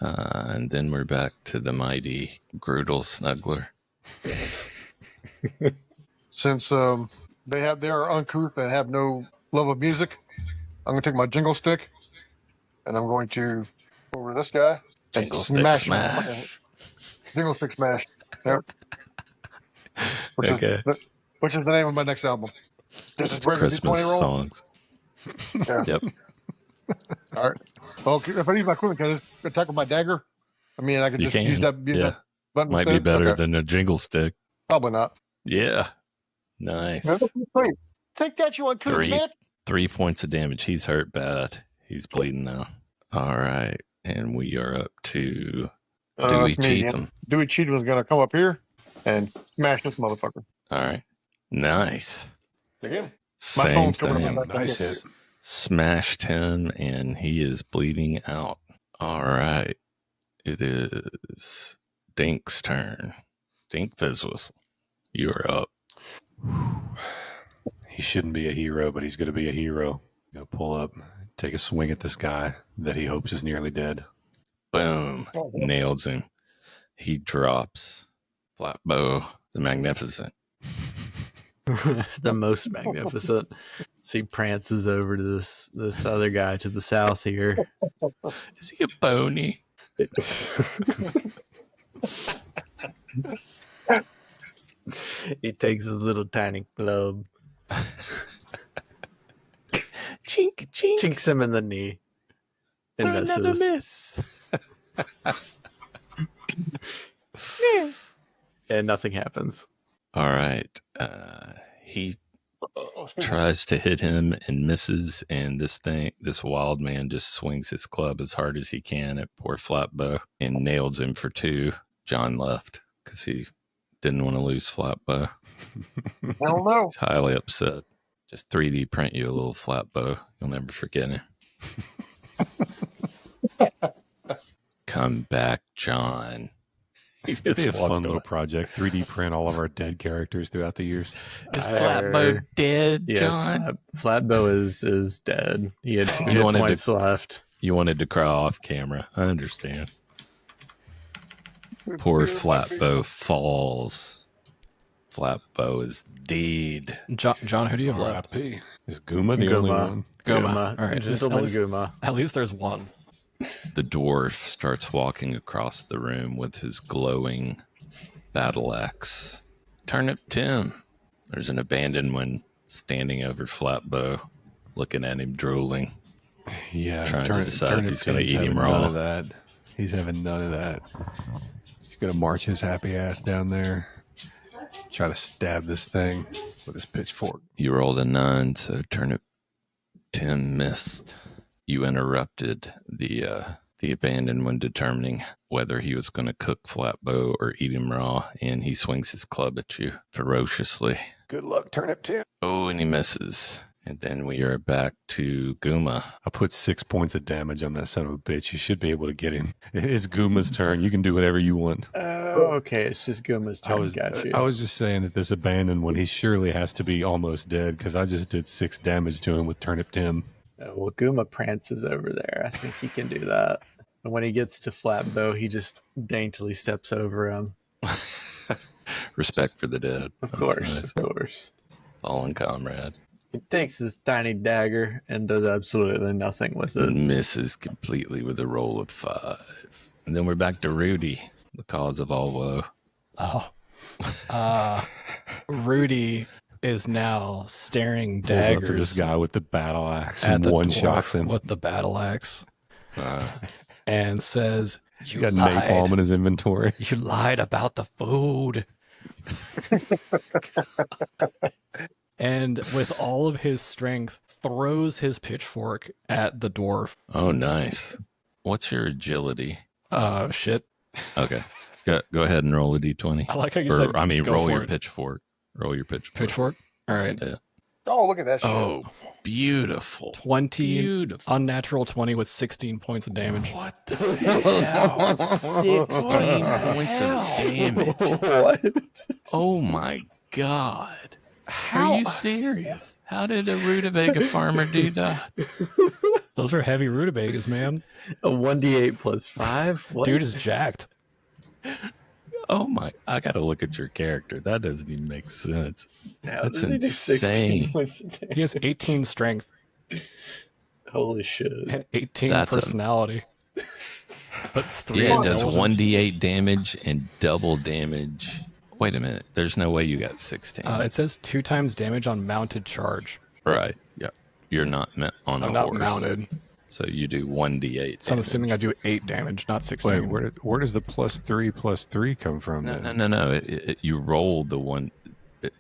And then we're back to the mighty Grudel Snuggler. Since they are uncouth and have no love of music, I'm going to take my jingle stick and I'm going to go over to this guy and Jingle stick smash him. smash. Jingle stick smash. Yep. Which Okay. Which is the name of my next album. This is regular Christmas D20 roll. songs. Yeah. Yep. All right. Well, if I use my equipment, can I just attack with my dagger? I mean, I could You just use can. that, Yeah. that button. Might be instead? better Okay. than a jingle stick. Probably not. Yeah. Nice. Take that, you uncouth Three. bitch. 3 points of damage. He's hurt bad. He's bleeding now. All right. And we are up to Dewey it's me again. Cheatham. Dewey Cheatham is going to come up here and smash this motherfucker. All right. Nice. Again. My Same phone's coming thing. up. Nice hit. Smashed him, and he is bleeding out. All right. It is Dink's turn. Dink Fizzwhistle. You're up. He shouldn't be a hero, but he's going to be a hero. Going to pull up, take a swing at this guy that he hopes is nearly dead. Boom. Oh, Nails him. He drops. Flatbow the Magnificent. The most magnificent. So he prances over to this other guy to the south here. Is he a pony? He takes his little tiny club, Chink, chink. chinks him in the knee, and For another misses. miss. And nothing happens. All right. He tries to hit him and misses, and this wild man just swings his club as hard as he can at poor Flatbow and nails him for 2. John left because he didn't want to lose Flatbow. Hell no. He's highly upset. Just 3D print you a little Flatbow. You'll never forget him. Come back, John. He It'd be a just fun walked little away. project. 3D print all of our dead characters throughout the years. Is I Flatbow heard- dead, Yes, John? Flatbow is dead. He had 2 You hit wanted to- points left. You wanted to cry off camera. I understand. Poor Flatbow falls. Flatbow is dead. John, who do you have left? R.I.P. Is Guma the only Guma. one? Guma. All right, Gentleman at least- Guma. At least there's one. The dwarf starts walking across the room with his glowing battle axe. Turnip Tim. There's an abandoned one standing over Flatbow, looking at him drooling. Yeah, Trying to decide if he's gonna Tim's eat him having raw. None of that. He's having none of that. He's gonna march his happy ass down there, Try to stab this thing with his pitchfork. You rolled a 9, so turnip Tim missed. You interrupted the abandoned when determining whether he was going to cook Flatbow or eat him raw, and he swings his club at you ferociously. Good luck, Turnip Tim. Oh, and he misses. And then we are back to Guma. I put 6 points of damage on that son of a bitch. You should be able to get him. It's Guma's turn. You can do whatever you want. Okay, it's just Guma's turn. Got you. I was just saying that this abandoned one, he surely has to be almost dead because I just did 6 damage to him with Turnip Tim. Well, Guma prances over there. I think he can do that. And when he gets to Flatbow, he just daintily steps over him. Respect for the dead. Of That's course, nice. of course. Fallen comrade. He takes his tiny dagger and does absolutely nothing with it. Misses completely with a roll of 5. And then we're back to Rudy, the cause of all woe. Oh. Rudy is now staring Pulls up to this daggers guy with the battle axe at and the one dwarf shots him. with the battle axe Uh, and says, He got napalm in his inventory. You lied about the food. And with all of his strength, throws his pitchfork at the dwarf. oh, nice. What's your agility? Shit. Okay. Go ahead and roll a d20. I like how you said, Or, I mean, go roll for your it. pitchfork. Roll your pitchfork. Pitchfork? All right. Oh, look at that shit. Oh, beautiful. 20, Beautiful. unnatural 20 with 16 points of damage. What the hell? 16 points of damage. What? Oh my God. Are you serious? How did a rutabaga farmer do that? Those are heavy rutabagas, man. A 1d8 plus 5? What? Dude is jacked. Oh my, I gotta look at your character. That doesn't even make sense. How That's does he do 16 insane. points of damage? He has 18 strength Holy shit. and 18 That's a- personality. But 3 Yeah, it does intelligence. 1d8 damage and double damage. Wait a minute. There's no way you got 16. It says 2 times damage on mounted charge. Right. Yeah. You're not on a I'm not horse. mounted. So you do 1d8. So I'm damage. assuming I do 8 damage, not 16. Wait, where does the +3 come from then? No. You rolled the one.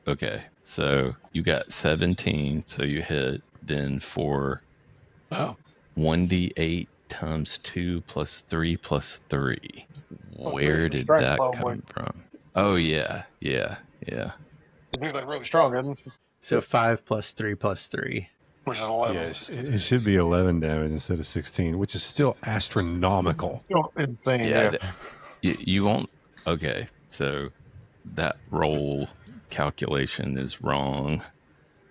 Okay. So you got 17. So you hit. Then for Oh. 1d8 times 2 plus 3 plus 3. Where did Strength, that probably. come from? Oh, yeah. He's like really strong, isn't he? So 5 plus 3 plus 3. Which is 11. Yeah, it should be 11 damage instead of 16, which is still astronomical. Still insane. Yeah. Yeah. You won't. Okay. So that roll calculation is wrong.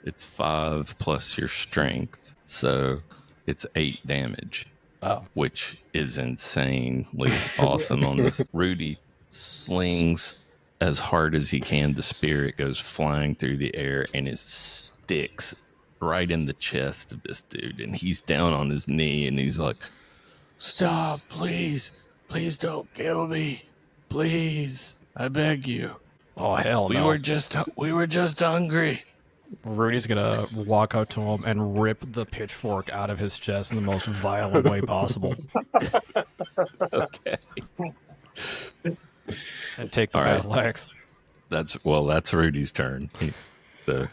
It's 5 plus your strength. So it's 8 damage. Oh. Which is insanely awesome on this. Rudy slings as hard as he can. The spirit goes flying through the air and it sticks right in the chest of this dude. And he's down on his knee and he's like, "Stop, please. Please don't kill me. Please. I beg you. Oh, hell no. We were just hungry." Rudy's gonna walk up to him and rip the pitchfork out of his chest in the most violent way possible. Okay. And take the All right. battle axe. That's Rudy's turn. So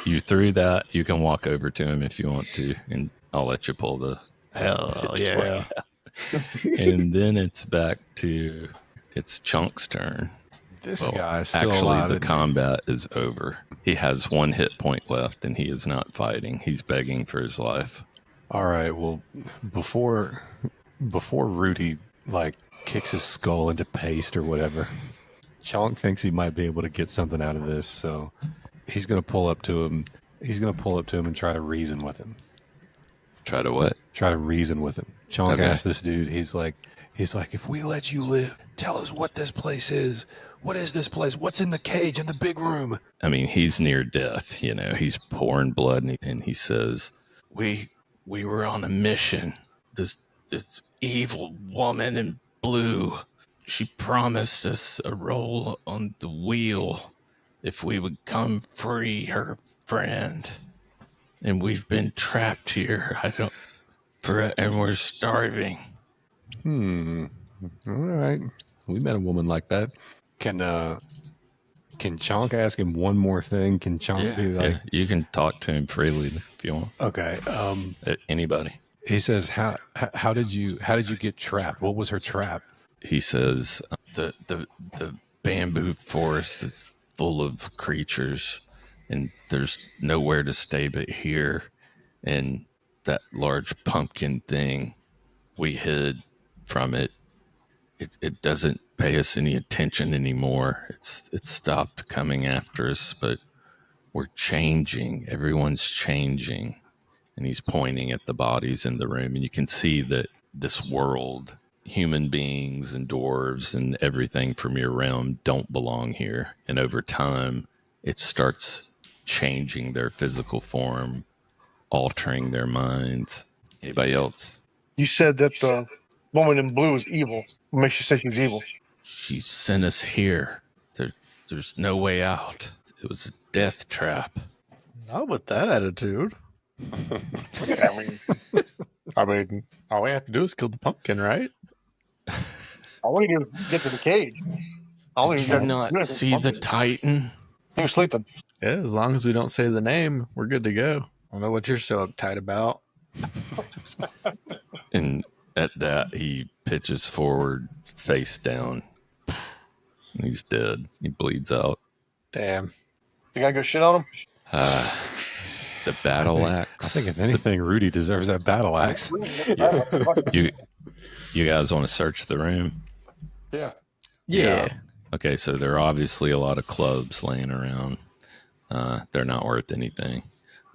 you threw that. You can walk over to him if you want to, and I'll let you pull the. Hell yeah. And then it's back to Chunk's turn. This Well, guy is still actually, alive. the isn't he? combat is over. He has 1 hit point left, and he is not fighting. He's begging for his life. All right. Well, before Rudy kicks his skull into paste or whatever, Chonk thinks he might be able to get something out of this, so he's gonna pull up to him. He's gonna pull up to him and try to reason with him. Try to what? Try to reason with him. Chonk Okay. asks this dude. He's like, if we let you live, tell us what this place is. What is this place? What's in the cage in the big room? I mean, he's near death. You know, he's pouring blood, and he says, "We were on a mission. This evil woman in blue. She promised us a roll on the wheel if we would come free her friend. And we've been trapped here. And we're starving." All right. We met a woman like that. Can Can Chonk ask him one more thing? Can Chonk be like, you can talk to him freely if you want. okay? Anybody. He says, how did you get trapped? What was her trap? He says the bamboo forest is full of creatures, and there's nowhere to stay but here. And that large pumpkin thing, we hid from it. It doesn't pay us any attention anymore. It's stopped coming after us, but we're changing. Everyone's changing. And he's pointing at the bodies in the room, and you can see that this world, human beings and dwarves and everything from your realm don't belong here. And over time, it starts changing their physical form, altering their minds. Anybody else? You said that the woman in blue is evil. What makes you say she's evil? She sent us here. There's no way out. It was a death trap. Not with that attitude. I mean, all we have to do is kill the pumpkin, right? I want to get to the cage. Did you not see the Titan? He was sleeping. Yeah, as long as we don't say the name, we're good to go. I don't know what you're so uptight about. And at that, he pitches forward, face down. And he's dead. He bleeds out. Damn. You gotta go shit on him? The battle axe. I think if anything, Rudy deserves that battle axe. You guys want to search the room? Yeah. Okay, so there are obviously a lot of clubs laying around. They're not worth anything.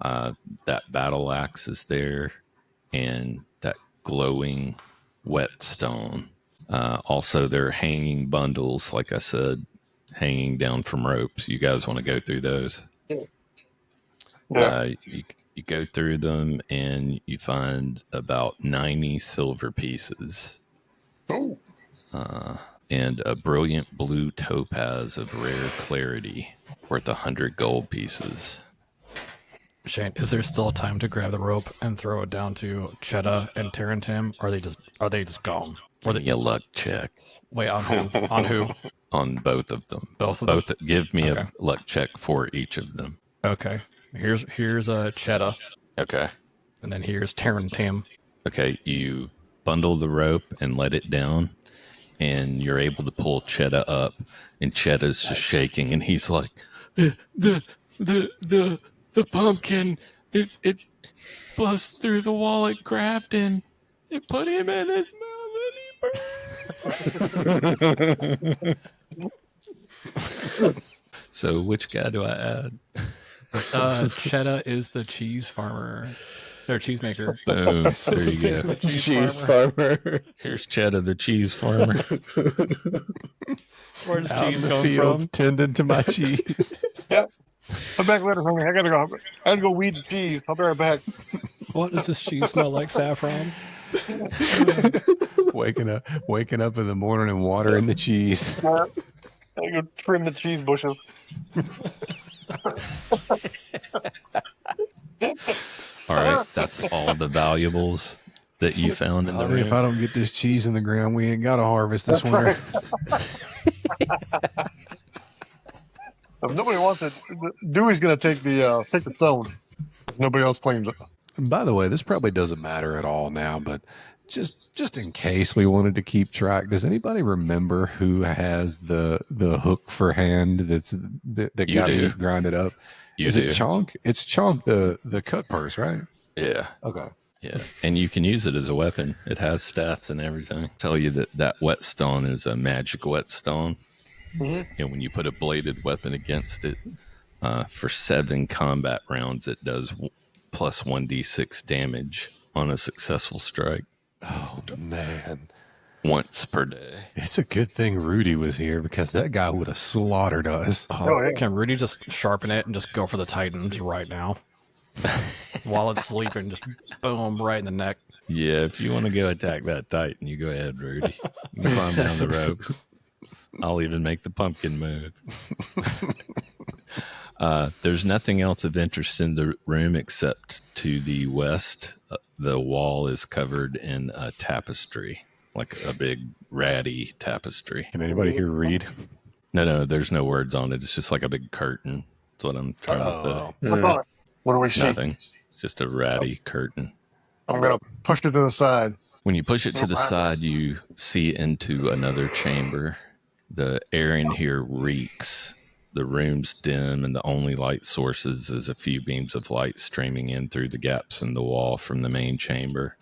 That battle axe is there, and that glowing whetstone. Also, there are hanging bundles, like I said, hanging down from ropes. You guys want to go through those? Yeah. You go through them, and you find about 90 silver pieces. Oh. And a brilliant blue topaz of rare clarity worth 100 gold pieces. Shane, is there still time to grab the rope and throw it down to Cheddar and Tarantim, or are they just gone? Or Give me a luck check wait, on who? On who? on both of them. Both of them? Give me Okay. a luck check for each of them. Okay. Here's Cheddar, Okay. and then here's Tarantim. Okay, you bundle the rope and let it down, and you're able to pull Cheddar up, and Cheddar's just shaking, and he's like, the pumpkin, it bust through the wall, it grabbed him, it put him in his mouth, and he burned. So which guy do I add? Cheddar is the cheese farmer, or cheese maker. Boom, there you go. Cheese farmer. Here's Cheddar, the cheese farmer. Where does Out cheese in the come fields, from? tending to my cheese. Yep. Come back later, homie. I gotta go weed the cheese. I'll be right back. What does this cheese smell like? Saffron? waking up in the morning and watering the cheese. I gotta go trim the cheese bushes. All right, that's all the valuables that you found in the If room. I don't get this cheese in the ground, we ain't got a harvest this winter. If nobody wants it, Dewey's gonna take the stone. If nobody else claims it. And by the way, this probably doesn't matter at all now, but just in case we wanted to keep track, does anybody remember who has the hook for hand that You got do. meat grinded up? You Is do. it Chonk? It's Chonk the cut purse, right? Yeah, Okay. yeah. And you can use it as a weapon. It has stats and everything. Tell you that whetstone is a magic whetstone. And when you put a bladed weapon against it, for 7 combat rounds, it does plus 1d6 damage on a successful strike Oh man. once per day. It's a good thing Rudy was here because that guy would have slaughtered us. Oh, yeah. Can Rudy just sharpen it and just go for the Titans right now? While it's sleeping, just boom, right in the neck. Yeah, if you want to go attack that Titan, you go ahead, Rudy. You can climb down the rope. I'll even make the pumpkin move. There's nothing else of interest in the room except to the west. The wall is covered in a tapestry, like a big ratty tapestry. Can anybody here read? No, there's no words on it. It's just like a big curtain. That's what I'm trying to say. What's on it? What do we see? Nothing. It's just a ratty curtain. I'm gonna push it to the side. When you push it to the side, you see into another chamber. The air in here reeks. The room's dim, and the only light sources is a few beams of light streaming in through the gaps in the wall from the main chamber.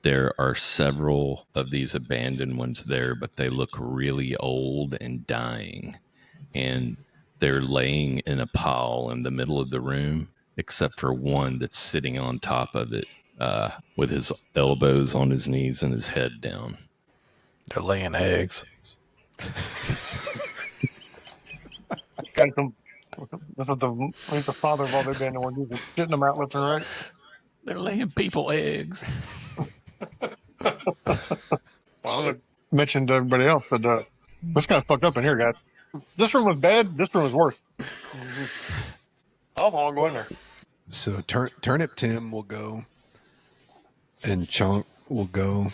There are several of these abandoned ones there, but they look really old and dying. And they're laying in a pile in the middle of the room, except for one that's sitting on top of it with his elbows on his knees and his head down. They're laying eggs. Got them. That's what the father of all the abandoned ones is, shitting them out left and right. They're laying people eggs. Well, I mentioned to everybody else that this kind of fucked up in here, guys. This room was bad. This room was worse. I'll go in there. So Turnip Tim will go, and Chunk will go.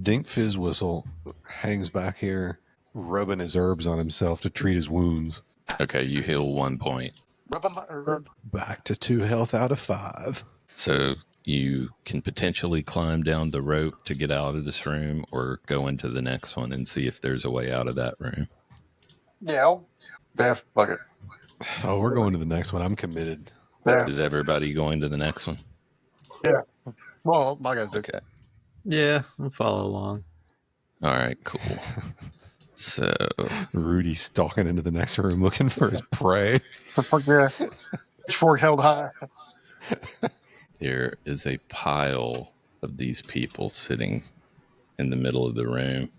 Dink Fizz Whistle hangs back here, rubbing his herbs on himself to treat his wounds. Okay, you heal 1 point. Back to 2 health out of 5. So you can potentially climb down the rope to get out of this room or go into the next one and see if there's a way out of that room. Yeah. Fuck it. Oh, we're going to the next one. I'm committed. Yeah. Is everybody going to the next one? Yeah. Well, my guys do. Okay. Yeah, I'll follow along. All right, cool. So Rudy stalking into the next room looking for his prey. Fuck yeah. Pitchfork held high. there is a pile of these people sitting in the middle of the room.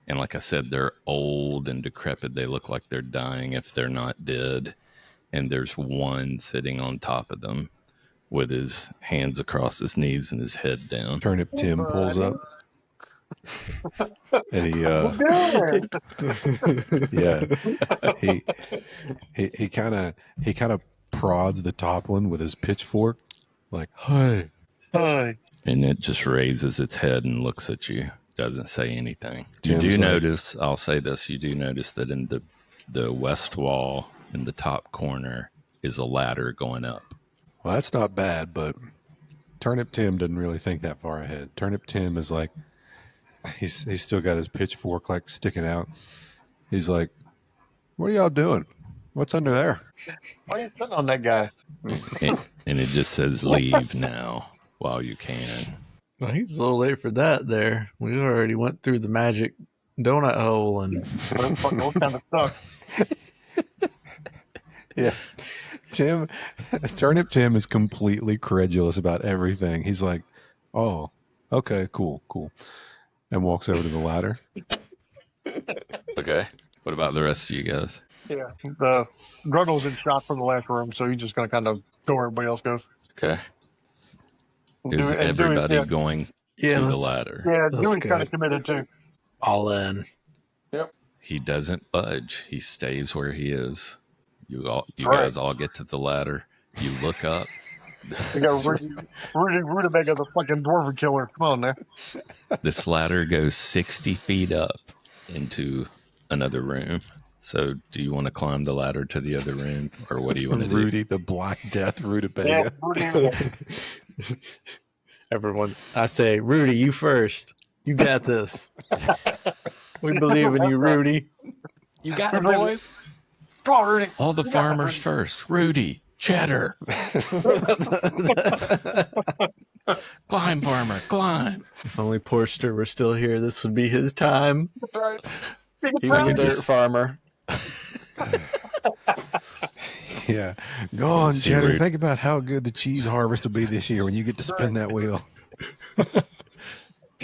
And like I said, they're old and decrepit. They look like they're dying if they're not dead. And there's one sitting on top of them with his hands across his knees and his head down. Turnip Tim pulls up. And he he kind of prods the top one with his pitchfork, like, "Hey." Hi. And it just raises its head and looks at you. Doesn't say anything. You Tim's do like- notice, I'll say this, you do notice that in the west wall in the top corner is a ladder going up. Well, that's not bad, but Turnip Tim doesn't really think that far ahead. Turnip Tim is like, he's still got his pitchfork like sticking out. He's like, "What are y'all doing? What's under there?" Why are you sitting on that guy? And it just says leave now while you can. Well, he's a little late for that there. We already went through the magic donut hole and What kind of stuff? Yeah. Turnip Tim is completely credulous about everything. He's like, "Oh, okay, cool. And walks over to the ladder. Okay. What about the rest of you guys? Yeah. The Gruddle's been shot from the last room, so he's just going to kind of go where everybody else goes. Okay. Dewey- Is and Dewey- everybody yeah. going Yeah, to the let's- ladder? Yeah, Let's Dewey's go. kind of committed too. all in. Yep. He doesn't budge. He stays where he is. You Right. guys all get to the ladder. You look up. We got Rudy Rutabaga, the fucking dwarven killer. Come on now. This ladder goes 60 feet up into another room. So do you want to climb the ladder to the other room, or what do you want to do? Rudy, the Black Death, Yeah, Rutabaga. Rudy. Everyone, I say, Rudy, you first. You got this. We believe in you, Rudy. You got it, boys. Come on, Rudy. All the farmers first. Rudy, Cheddar. Climb, farmer, climb. If only Porster were still here, this would be his time. That's right. He was a can dirt just- farmer. Yeah. Go on, See, Cheddar. Rudy. Think about how good the cheese harvest will be this year when you get to spin that wheel.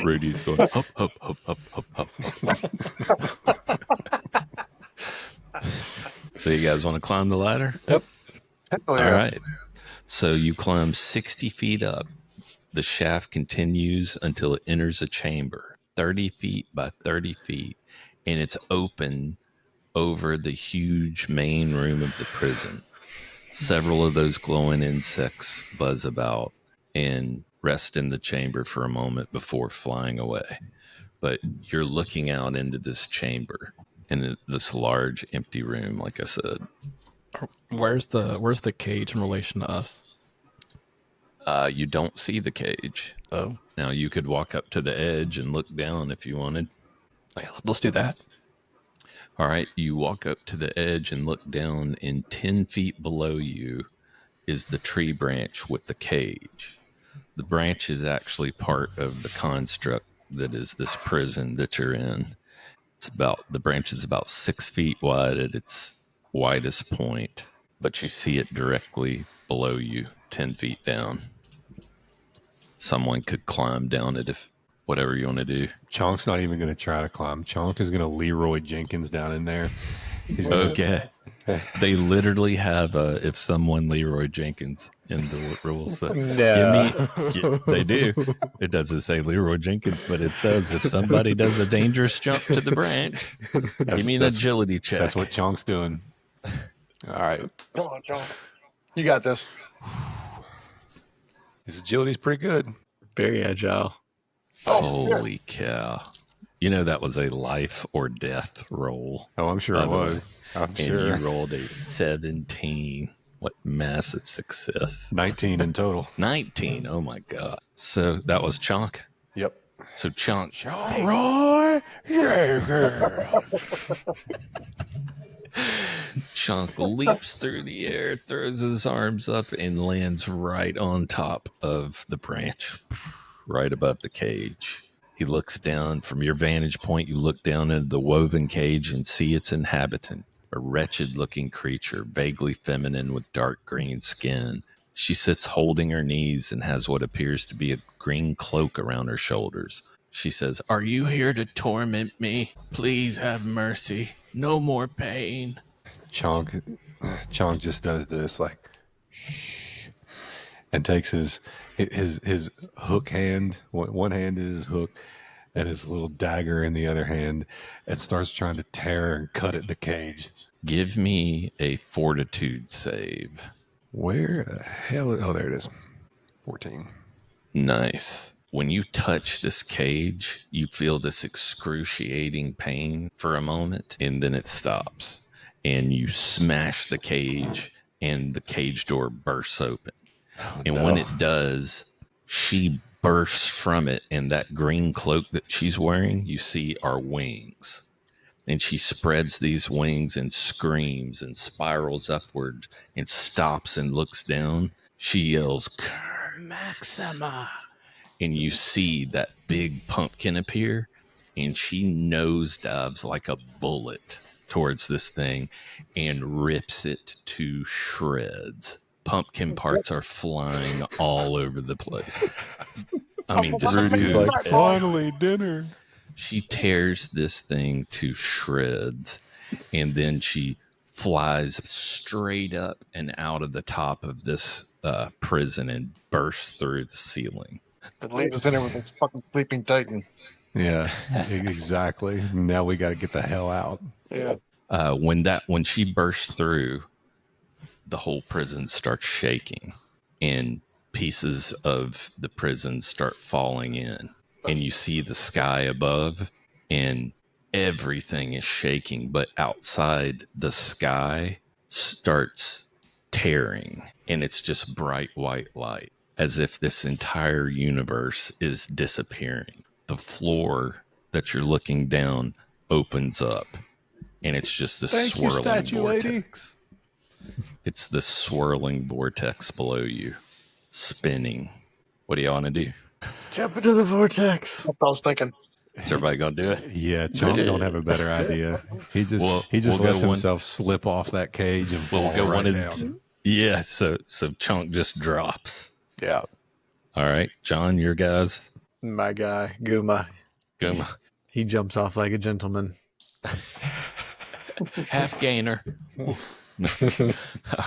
Rudy's going up, up, up, up, up, up. So you guys want to climb the ladder? Hell All yeah. right. So you climb 60 feet up. The shaft continues until it enters a chamber, 30 feet by 30 feet, and it's open over the huge main room of the prison. Several of those glowing insects buzz about and rest in the chamber for a moment before flying away. But you're looking out into this chamber. in this large empty room. Like I said, Where's the cage in relation to us? you don't see the cage. Oh, Now you could walk up to the edge and look down if you wanted. let's do that. All right, you walk up to the edge and look down, and 10 feet below you is the tree branch with the cage. The branch is actually part of the construct that is this prison that you're in. The branch is about 6 feet wide at its widest point, but you see it directly below you, 10 feet down. Someone could climb down it if whatever you want to do. Chonk's not even going to try to climb. Chonk is going to Leroy Jenkins down in there. He's gonna, Okay. They literally have if someone Leroy Jenkins in the rules. They do. It doesn't say Leroy Jenkins, but it says if somebody does a dangerous jump to the branch, give me an agility check. That's what Chonk's doing. All right. Come on, John. You got this. His agility's pretty good. Very agile. Holy cow. You know that was a life or death roll. Oh, I'm sure it was. I'm And sure. you rolled a 17. What massive success. 19 in total. 19. Oh my God. So that was Chonk. Yep. So Chonk. Roy Jaeger. Chonk leaps through the air, throws his arms up, and lands right on top of the branch, right above the cage. He looks down from your vantage point. You look down into the woven cage and see its inhabitant, a wretched-looking creature, vaguely feminine with dark green skin. She sits holding her knees and has what appears to be a green cloak around her shoulders. She says, "Are you here to torment me? Please have mercy. No more pain." Chonk just does this like shh, and takes his hook hand. One hand is his hook, and his little dagger in the other hand, and starts trying to tear and cut at the cage. Give me a fortitude save. Where the hell? Oh, there it is. 14. Nice. When you touch this cage, you feel this excruciating pain for a moment, and then it stops. And you smash the cage, and the cage door bursts open. And when it does, she bursts from it, and that green cloak that she's wearing, you see, are wings. And she spreads these wings and screams and spirals upward and stops and looks down. She yells, "Cur Maxima!" And you see that big pumpkin appear, and she nosedives like a bullet towards this thing and rips it to shreds. Pumpkin parts are flying all over the place. I mean, just Rudy's good. like, finally dinner. She tears this thing to shreds, and then she flies straight up and out of the top of this prison and bursts through the ceiling. It leaves us in there with this fucking sleeping titan. Yeah, exactly. Now we got to get the hell out. Yeah. When she bursts through, the whole prison starts shaking, and pieces of the prison start falling in, and you see the sky above, and everything is shaking, but outside the sky starts tearing, and it's just bright white light, as if this entire universe is disappearing. The floor that you're looking down opens up, and it's just this Thank you, swirling statue lady. vortex. It's this swirling vortex below you, spinning. What do you want to do? Jump into the vortex. That's what I was thinking. Is everybody gonna do it? Yeah, Chonk don't have a better idea. He just We'll lets go one- himself slip off that cage and fall We'll go right one down. Yeah. So Chunk just drops. Yeah. All right, John, your guys. My guy, Guma. Go He jumps off like a gentleman. half gainer. All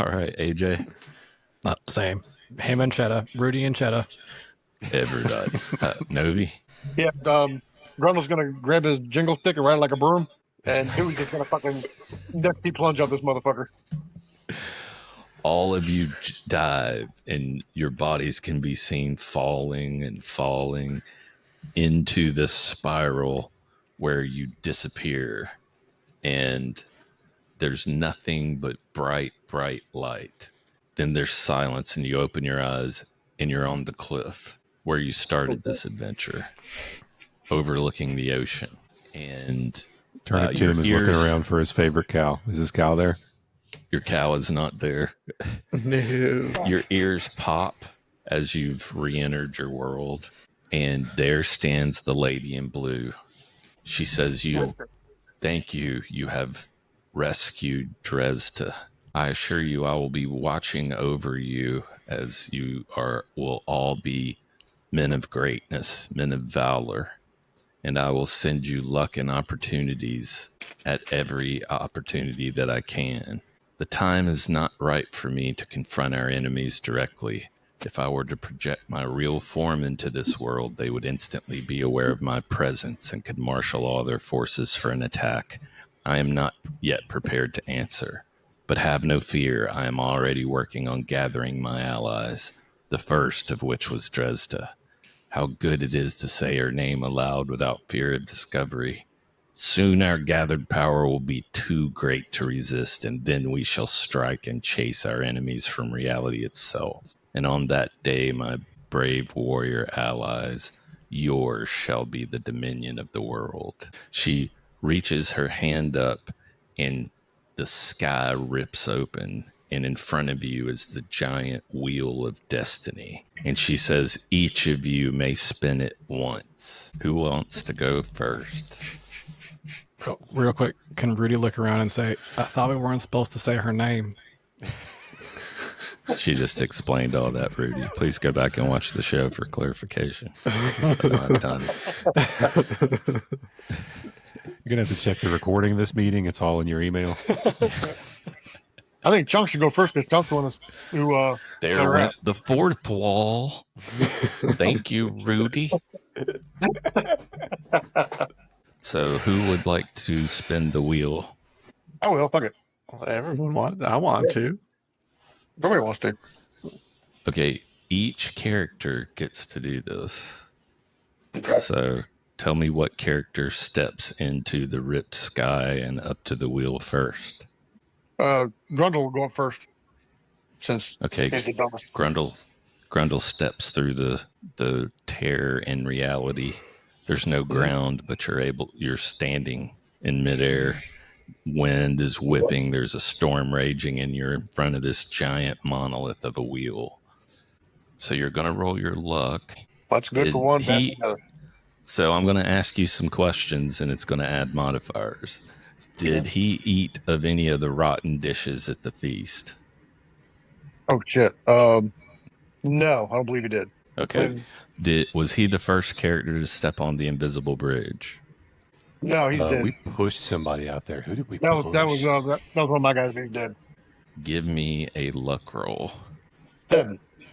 right, AJ. Same. Him and Cheddar. Rudy and Cheddar. Everybody. Novi. Yeah. Grundle's gonna grab his jingle stick and ride it like a broom, and Dewey's just gonna fucking deep plunge up this motherfucker. All of you dive, and your bodies can be seen falling and falling into this spiral where you disappear and there's nothing but bright, bright light. Then there's silence, and you open your eyes, and you're on the cliff where you started this adventure, overlooking the ocean. And Turnip Tim is looking around for his favorite cow. Is his cow there? Your cow is not there. No. Your ears pop as you've re-entered your world, and there stands the lady in blue. She says, thank you. You have rescued Dresda. I assure you I will be watching over you, as you will all be men of greatness, men of valor. And I will send you luck and opportunities at every opportunity that I can. The time is not right for me to confront our enemies directly. If I were to project my real form into this world, they would instantly be aware of my presence and could marshal all their forces for an attack. I am not yet prepared to answer. But have no fear, I am already working on gathering my allies, the first of which was Dresda. How good it is to say her name aloud without fear of discovery. Soon our gathered power will be too great to resist, and then we shall strike and chase our enemies from reality itself. And on that day, my brave warrior allies, yours shall be the dominion of the world. She reaches her hand up, and the sky rips open, and in front of you is the giant wheel of destiny. And she says, each of you may spin it once. Who wants to go first? Real quick, can Rudy look around and say, I thought we weren't supposed to say her name? She just explained all that, Rudy. Please go back and watch the show for clarification. I'm done. You're going to have to check the recording of this meeting. It's all in your email. I think Chunk should go first because Chunk's the one who. There went the fourth wall. Thank you, Rudy. So, who would like to spin the wheel? I will. Fuck it. Everyone wants. I want to. Nobody wants to. Okay, each character gets to do this. So, tell me what character steps into the ripped sky and up to the wheel first. Grundle will go up first. Since Okay, he's the dumbest. Grundle steps through the tear in reality. There's no ground, but you're standing in midair. Wind is whipping. There's a storm raging, and you're in front of this giant monolith of a wheel. So you're going to roll your luck. That's good for one. Bad for another. So I'm going to ask you some questions, and it's going to add modifiers. Did he eat of any of the rotten dishes at the feast? Oh, shit. No, I don't believe he did. Okay. Was he the first character to step on the invisible bridge? No, he's dead. We pushed somebody out there. Who did we push? That was one of my guys being dead. Give me a luck roll.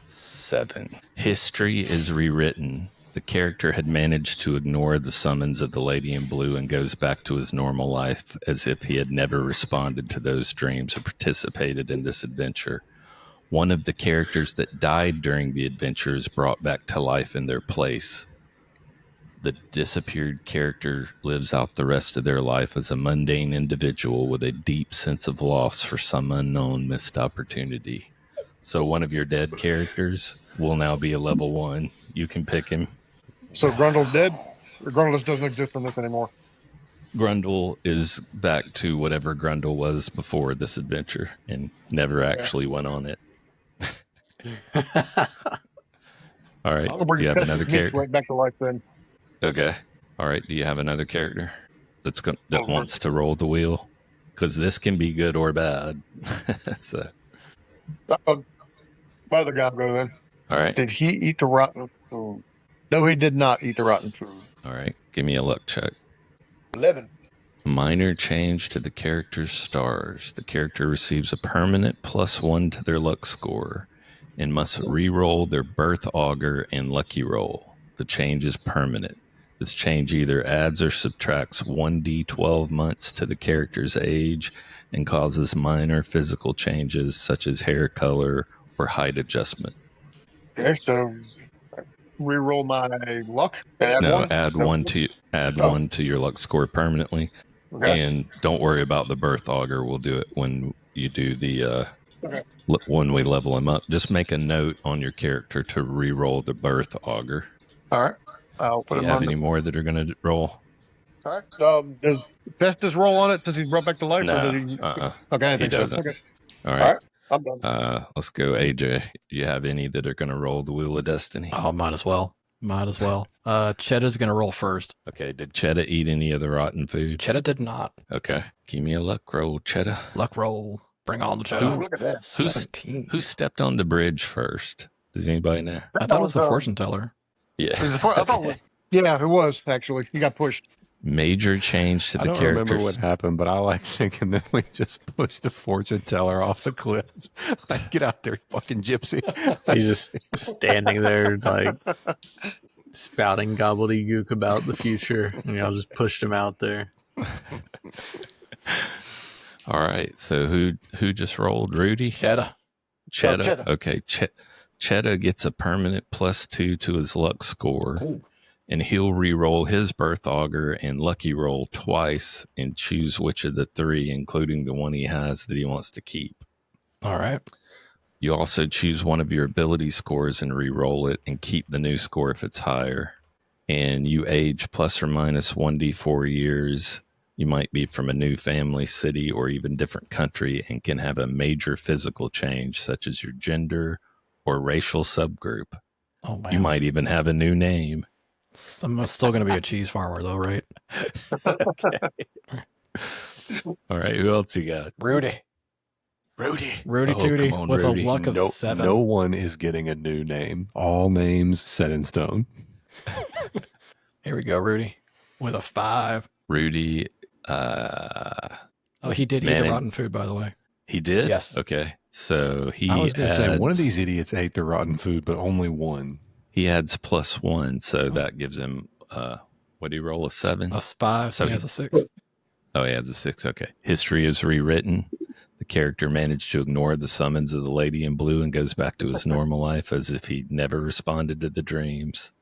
7. History is rewritten. The character had managed to ignore the summons of the lady in blue and goes back to his normal life as if he had never responded to those dreams or participated in this adventure. One of the characters that died during the adventure is brought back to life in their place. The disappeared character lives out the rest of their life as a mundane individual with a deep sense of loss for some unknown missed opportunity. So one of your dead characters will now be a level 1. You can pick him. So Grundle's dead? Or Grundle just doesn't exist in this anymore? Grundle is back to whatever Grundle was before this adventure and never actually went on it. All right. Do you have another character? Right back to life then. Okay. All right. Do you have another character that wants to roll the wheel? Because this can be good or bad. So. My other guy go then. All right. Did he eat the rotten food? No, he did not eat the rotten food. All right. Give me a luck check. 11. Minor change to the character's stars. The character receives a permanent +1 to their luck score and must re-roll their birth augur and lucky roll. The change is permanent. This change either adds or subtracts 1d12 months to the character's age and causes minor physical changes such as hair color or height adjustment. Okay, so re-roll my luck. And add No, one. add one to your luck score permanently. Okay. And don't worry about the birth auger. We'll do it when you do the Okay. when we level him up. Just make a note on your character to re-roll the birth auger. All right. I'll put Do you him have on. any more that are going to roll? All right. Does Festus roll on it since he's brought back to life? Or No. does he? Uh-uh. Okay, I He think so. doesn't. Okay. All All right. right. I'm done. Let's go, AJ. You have any that are going to roll the Wheel of Destiny? Oh, might as well. Chedda's gonna roll first. Okay. Did Cheddar eat any of the rotten food? Chedda did not. Okay. Give me a luck roll, Cheddar. Luck roll. Bring on the Oh, Chedda. look at that. 17. Who stepped on the bridge first? Does anybody know? I thought it was the fortune teller. Is Yeah. the I thought. Yeah, it was actually. He got pushed. Major change to I the don't remember characters. what happened, but I like thinking that we just pushed the fortune teller off the cliff. Like, get out there, fucking gypsy. He's just standing there, like spouting gobbledygook about the future, and y'all just pushed him out there. All right. So who just rolled? Rudy? Chedda. Cheddar. Cheddar. Okay. Cheddar gets a permanent +2 to his luck score. Ooh. And he'll re-roll his birth auger and lucky roll twice and choose which of the three, including the one he has that he wants to keep. All right. You also choose one of your ability scores and re-roll it and keep the new score if it's higher. And you age plus or minus 1d4 years. You might be from a new family, city, or even different country and can have a major physical change, such as your gender or racial subgroup. Oh man. You might even have a new name. I'm still gonna be a cheese farmer though, right? All right, who else you got? Rudy. Rudy. Rudy Oh, Tooty come on, with Rudy. a luck of no, 7. no one is getting a new name. All names set in stone. Here we go, Rudy. With a 5. Rudy, Oh, he did eat Man, the rotten food, by the way. he did? Yes. Okay. So he I was going to say, one of adds- these idiots ate the rotten food, but only one. he adds +1, so that gives him what do you roll, a 7? A 5, so So he has a 6. Oh, he adds a 6. Okay. History is rewritten. The character managed to ignore the summons of the lady in blue and goes back to his normal life as if he never responded to the dreams.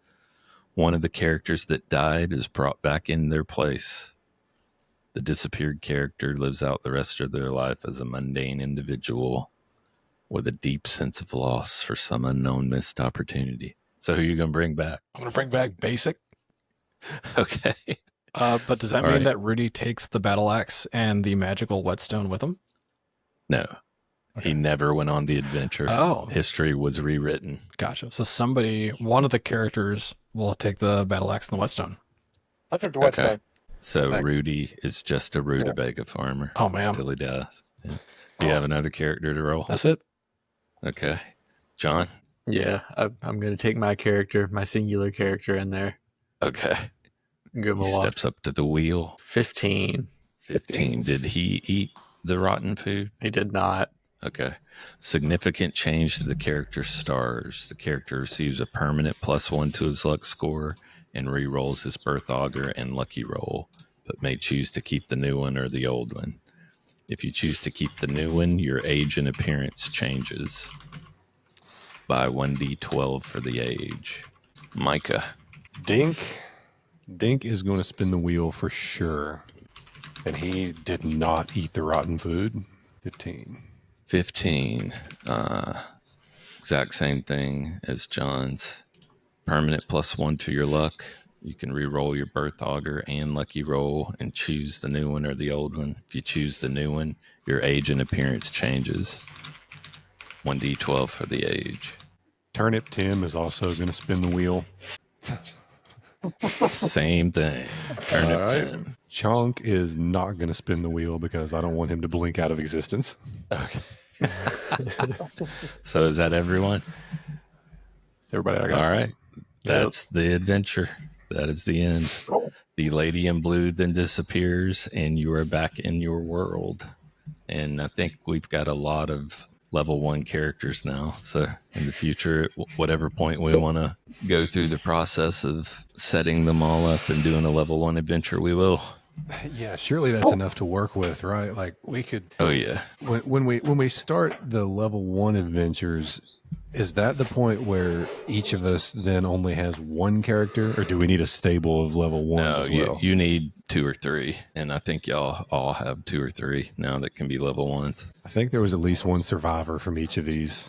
One of the characters that died is brought back in their place. The disappeared character lives out the rest of their life as a mundane individual with a deep sense of loss for some unknown missed opportunity. So who are you going to bring back? I'm going to bring back basic. Okay. But does that All mean right. that Rudy takes the battle axe and the magical whetstone with him? No. Okay. He never went on the adventure. Oh, History was rewritten. gotcha. So one of the characters will take the battle axe and the whetstone. I took the West Okay. side. So Thank- Rudy is just a rutabaga farmer Oh, man. until he dies. Yeah. Do you have another character to roll? That's it. Okay. John? Yeah, I'm going to take my character, my singular character, in there. Okay. Give him He a walk. steps up to the wheel. 15. 15. Did he eat the rotten food? He did not. Okay. Significant change to the character's stars. The character receives a permanent +1 to his luck score and re-rolls his birth auger and lucky roll, but may choose to keep the new one or the old one. If you choose to keep the new one, your age and appearance changes by 1d12 for the age. Micah. Dink is going to spin the wheel for sure. And he did not eat the rotten food. 15. 15. Exact same thing as John's. Permanent +1 to your luck. You can re-roll your birth auger and lucky roll and choose the new one or the old one. If you choose the new one, your age and appearance changes. 1d12 for the age. Turnip Tim is also going to spin the wheel. Same thing. Turn All it right. 10. Chonk is not going to spin the wheel because I don't want him to blink out of existence. Okay. So is that everyone? Everybody, I got All right. That's the adventure. That is the end. The lady in blue then disappears, and you are back in your world. And I think we've got a lot of level 1 characters now. So in the future, at whatever point we want to go through the process of setting them all up and doing a level 1 adventure, we will. Yeah, surely that's enough to work with, right? Like we could Oh, yeah. when we start the level 1 adventures, Is that the point where each of us then only has one character, or do we need a stable of level ones No, as well? you need 2 or 3, and I think y'all all have 2 or 3 now that can be level 1s. I think there was at least one survivor from each of these,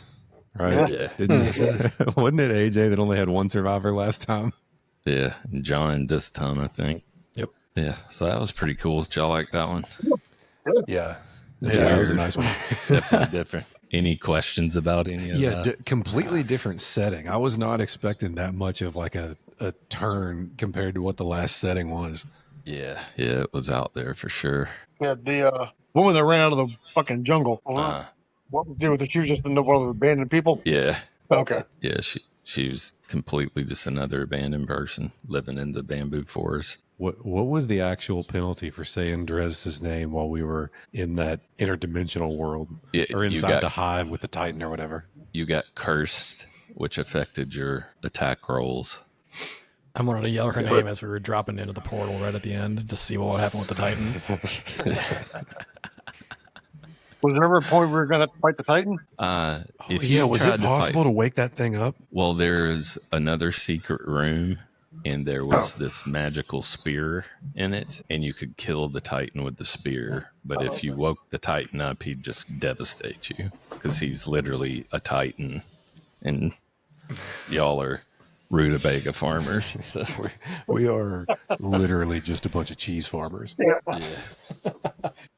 right? Yeah, Wasn't it AJ that only had one survivor last time? yeah. And John this time, I think. Yep. Yeah, so that was pretty cool. Did y'all like that one? Yeah. It's Yeah, that was a weird. nice one. Definitely different. Any questions about any of Yeah, that? completely different setting. I was not expecting that much of like a turn compared to what the last setting was. Yeah, it was out there for sure. Yeah, the woman that ran out of the fucking jungle. Uh, What was the deal with it? She was just one of the abandoned people. yeah, Okay. yeah. She was completely just another abandoned person living in the bamboo forest. What was the actual penalty for saying Dresda's name while we were in that interdimensional world Yeah, or you inside got- the hive with the Titan or whatever? You got cursed, which affected your attack rolls. I wanted to yell her name as we were dropping into the portal right at the end to see what would happen with the Titan. Was there ever a point where we were going to fight the Titan? If yeah, you was tried it to possible fight- to wake that thing up? Well, there's another secret room, and there was this magical spear in it, and you could kill the Titan with the spear. But if you woke the Titan up, he'd just devastate you because he's literally a Titan, and y'all are rutabaga farmers. So, We are literally just a bunch of cheese farmers. yeah.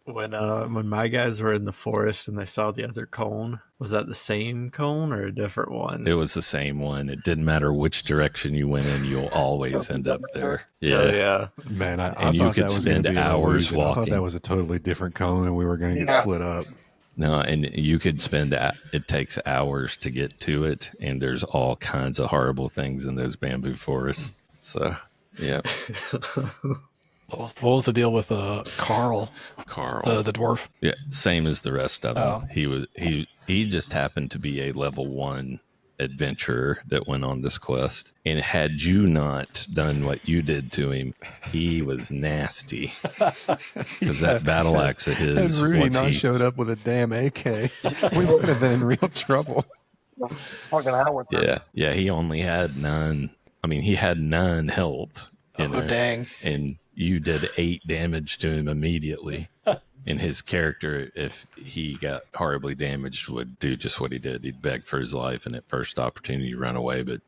When my guys were in the forest and they saw the other cone, was that the same cone or a different one? It was the same one. It didn't matter which direction you went in, you'll always end up there. Oh, Yeah. yeah. Man, I And you thought could that was going spend to be an hours illusion. I thought walking. that was a totally different cone and we were going to get Yeah. split up. No, and you could spend, it takes hours to get to it, and there's all kinds of horrible things in those bamboo forests. So, yeah, What was the deal with Carl, Carl. the dwarf? Yeah, same as the rest of them. Oh. He just happened to be a level 1 adventurer that went on this quest. And had you not done what you did to him, he was nasty. Because that battle axe of Had his, Rudy once not he, showed up with a damn AK, we would have been in real trouble. Fucking out with her. yeah, he only had 9. I mean, he had 9 health. In Oh, there. dang. And you did 8 damage to him immediately. And his character, if he got horribly damaged, would do just what he did. He'd beg for his life, and at first opportunity, run away. But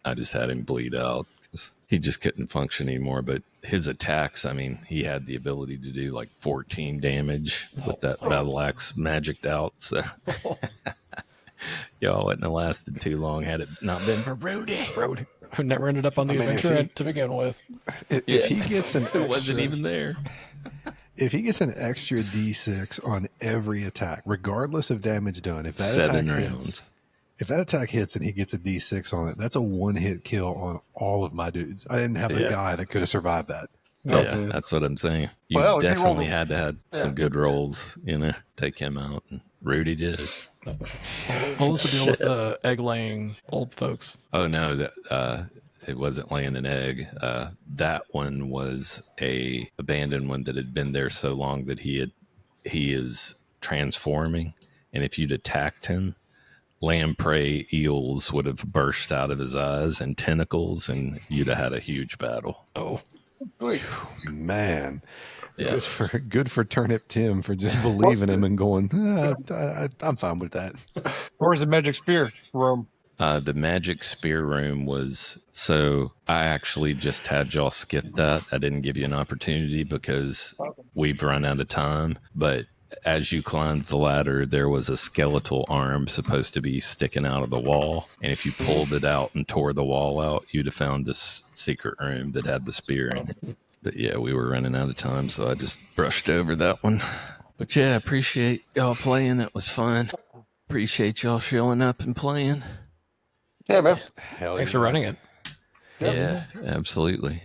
I just had him bleed out because he just couldn't function anymore. But his attacks, I mean, he had the ability to do like 14 damage with that battle axe magicked out. So y'all wouldn't have lasted too long had it not been for Rudy. Road. Who never ended up on the I mean, if adventure he- to begin with. If he gets an It wasn't extra- even there. If he gets an extra D6 on every attack, regardless of damage done, if that 7 attack rounds. hits, if that attack hits and he gets a D6 on it, that's a 1-hit kill on all of my dudes. I didn't have a Yeah. guy that could have survived that. Yeah, that's what I'm saying. You Well, if he definitely rolled- had to have some good rolls, take him out. And Rudy did. What was the deal with the egg-laying old folks? Oh no, that it wasn't laying an egg. That one was a abandoned one that had been there so long that he is transforming, and if you'd attacked him, lamprey eels would have burst out of his eyes and tentacles, and you'd have had a huge battle. Oh, Man, Yeah. good for Turnip Tim for just believing him and going, I'm fine with that. Where's the magic spear room? The magic spear room was, so I actually just had y'all skip that. I didn't give you an opportunity because we've run out of time. But as you climbed the ladder, there was a skeletal arm supposed to be sticking out of the wall. And if you pulled it out and tore the wall out, you'd have found this secret room that had the spear in it. But yeah, we were running out of time, so I just brushed over that one. But yeah, appreciate y'all playing. That was fun. Appreciate y'all showing up and playing. Yeah, man. Hell thanks yeah. for running it. Yeah, absolutely.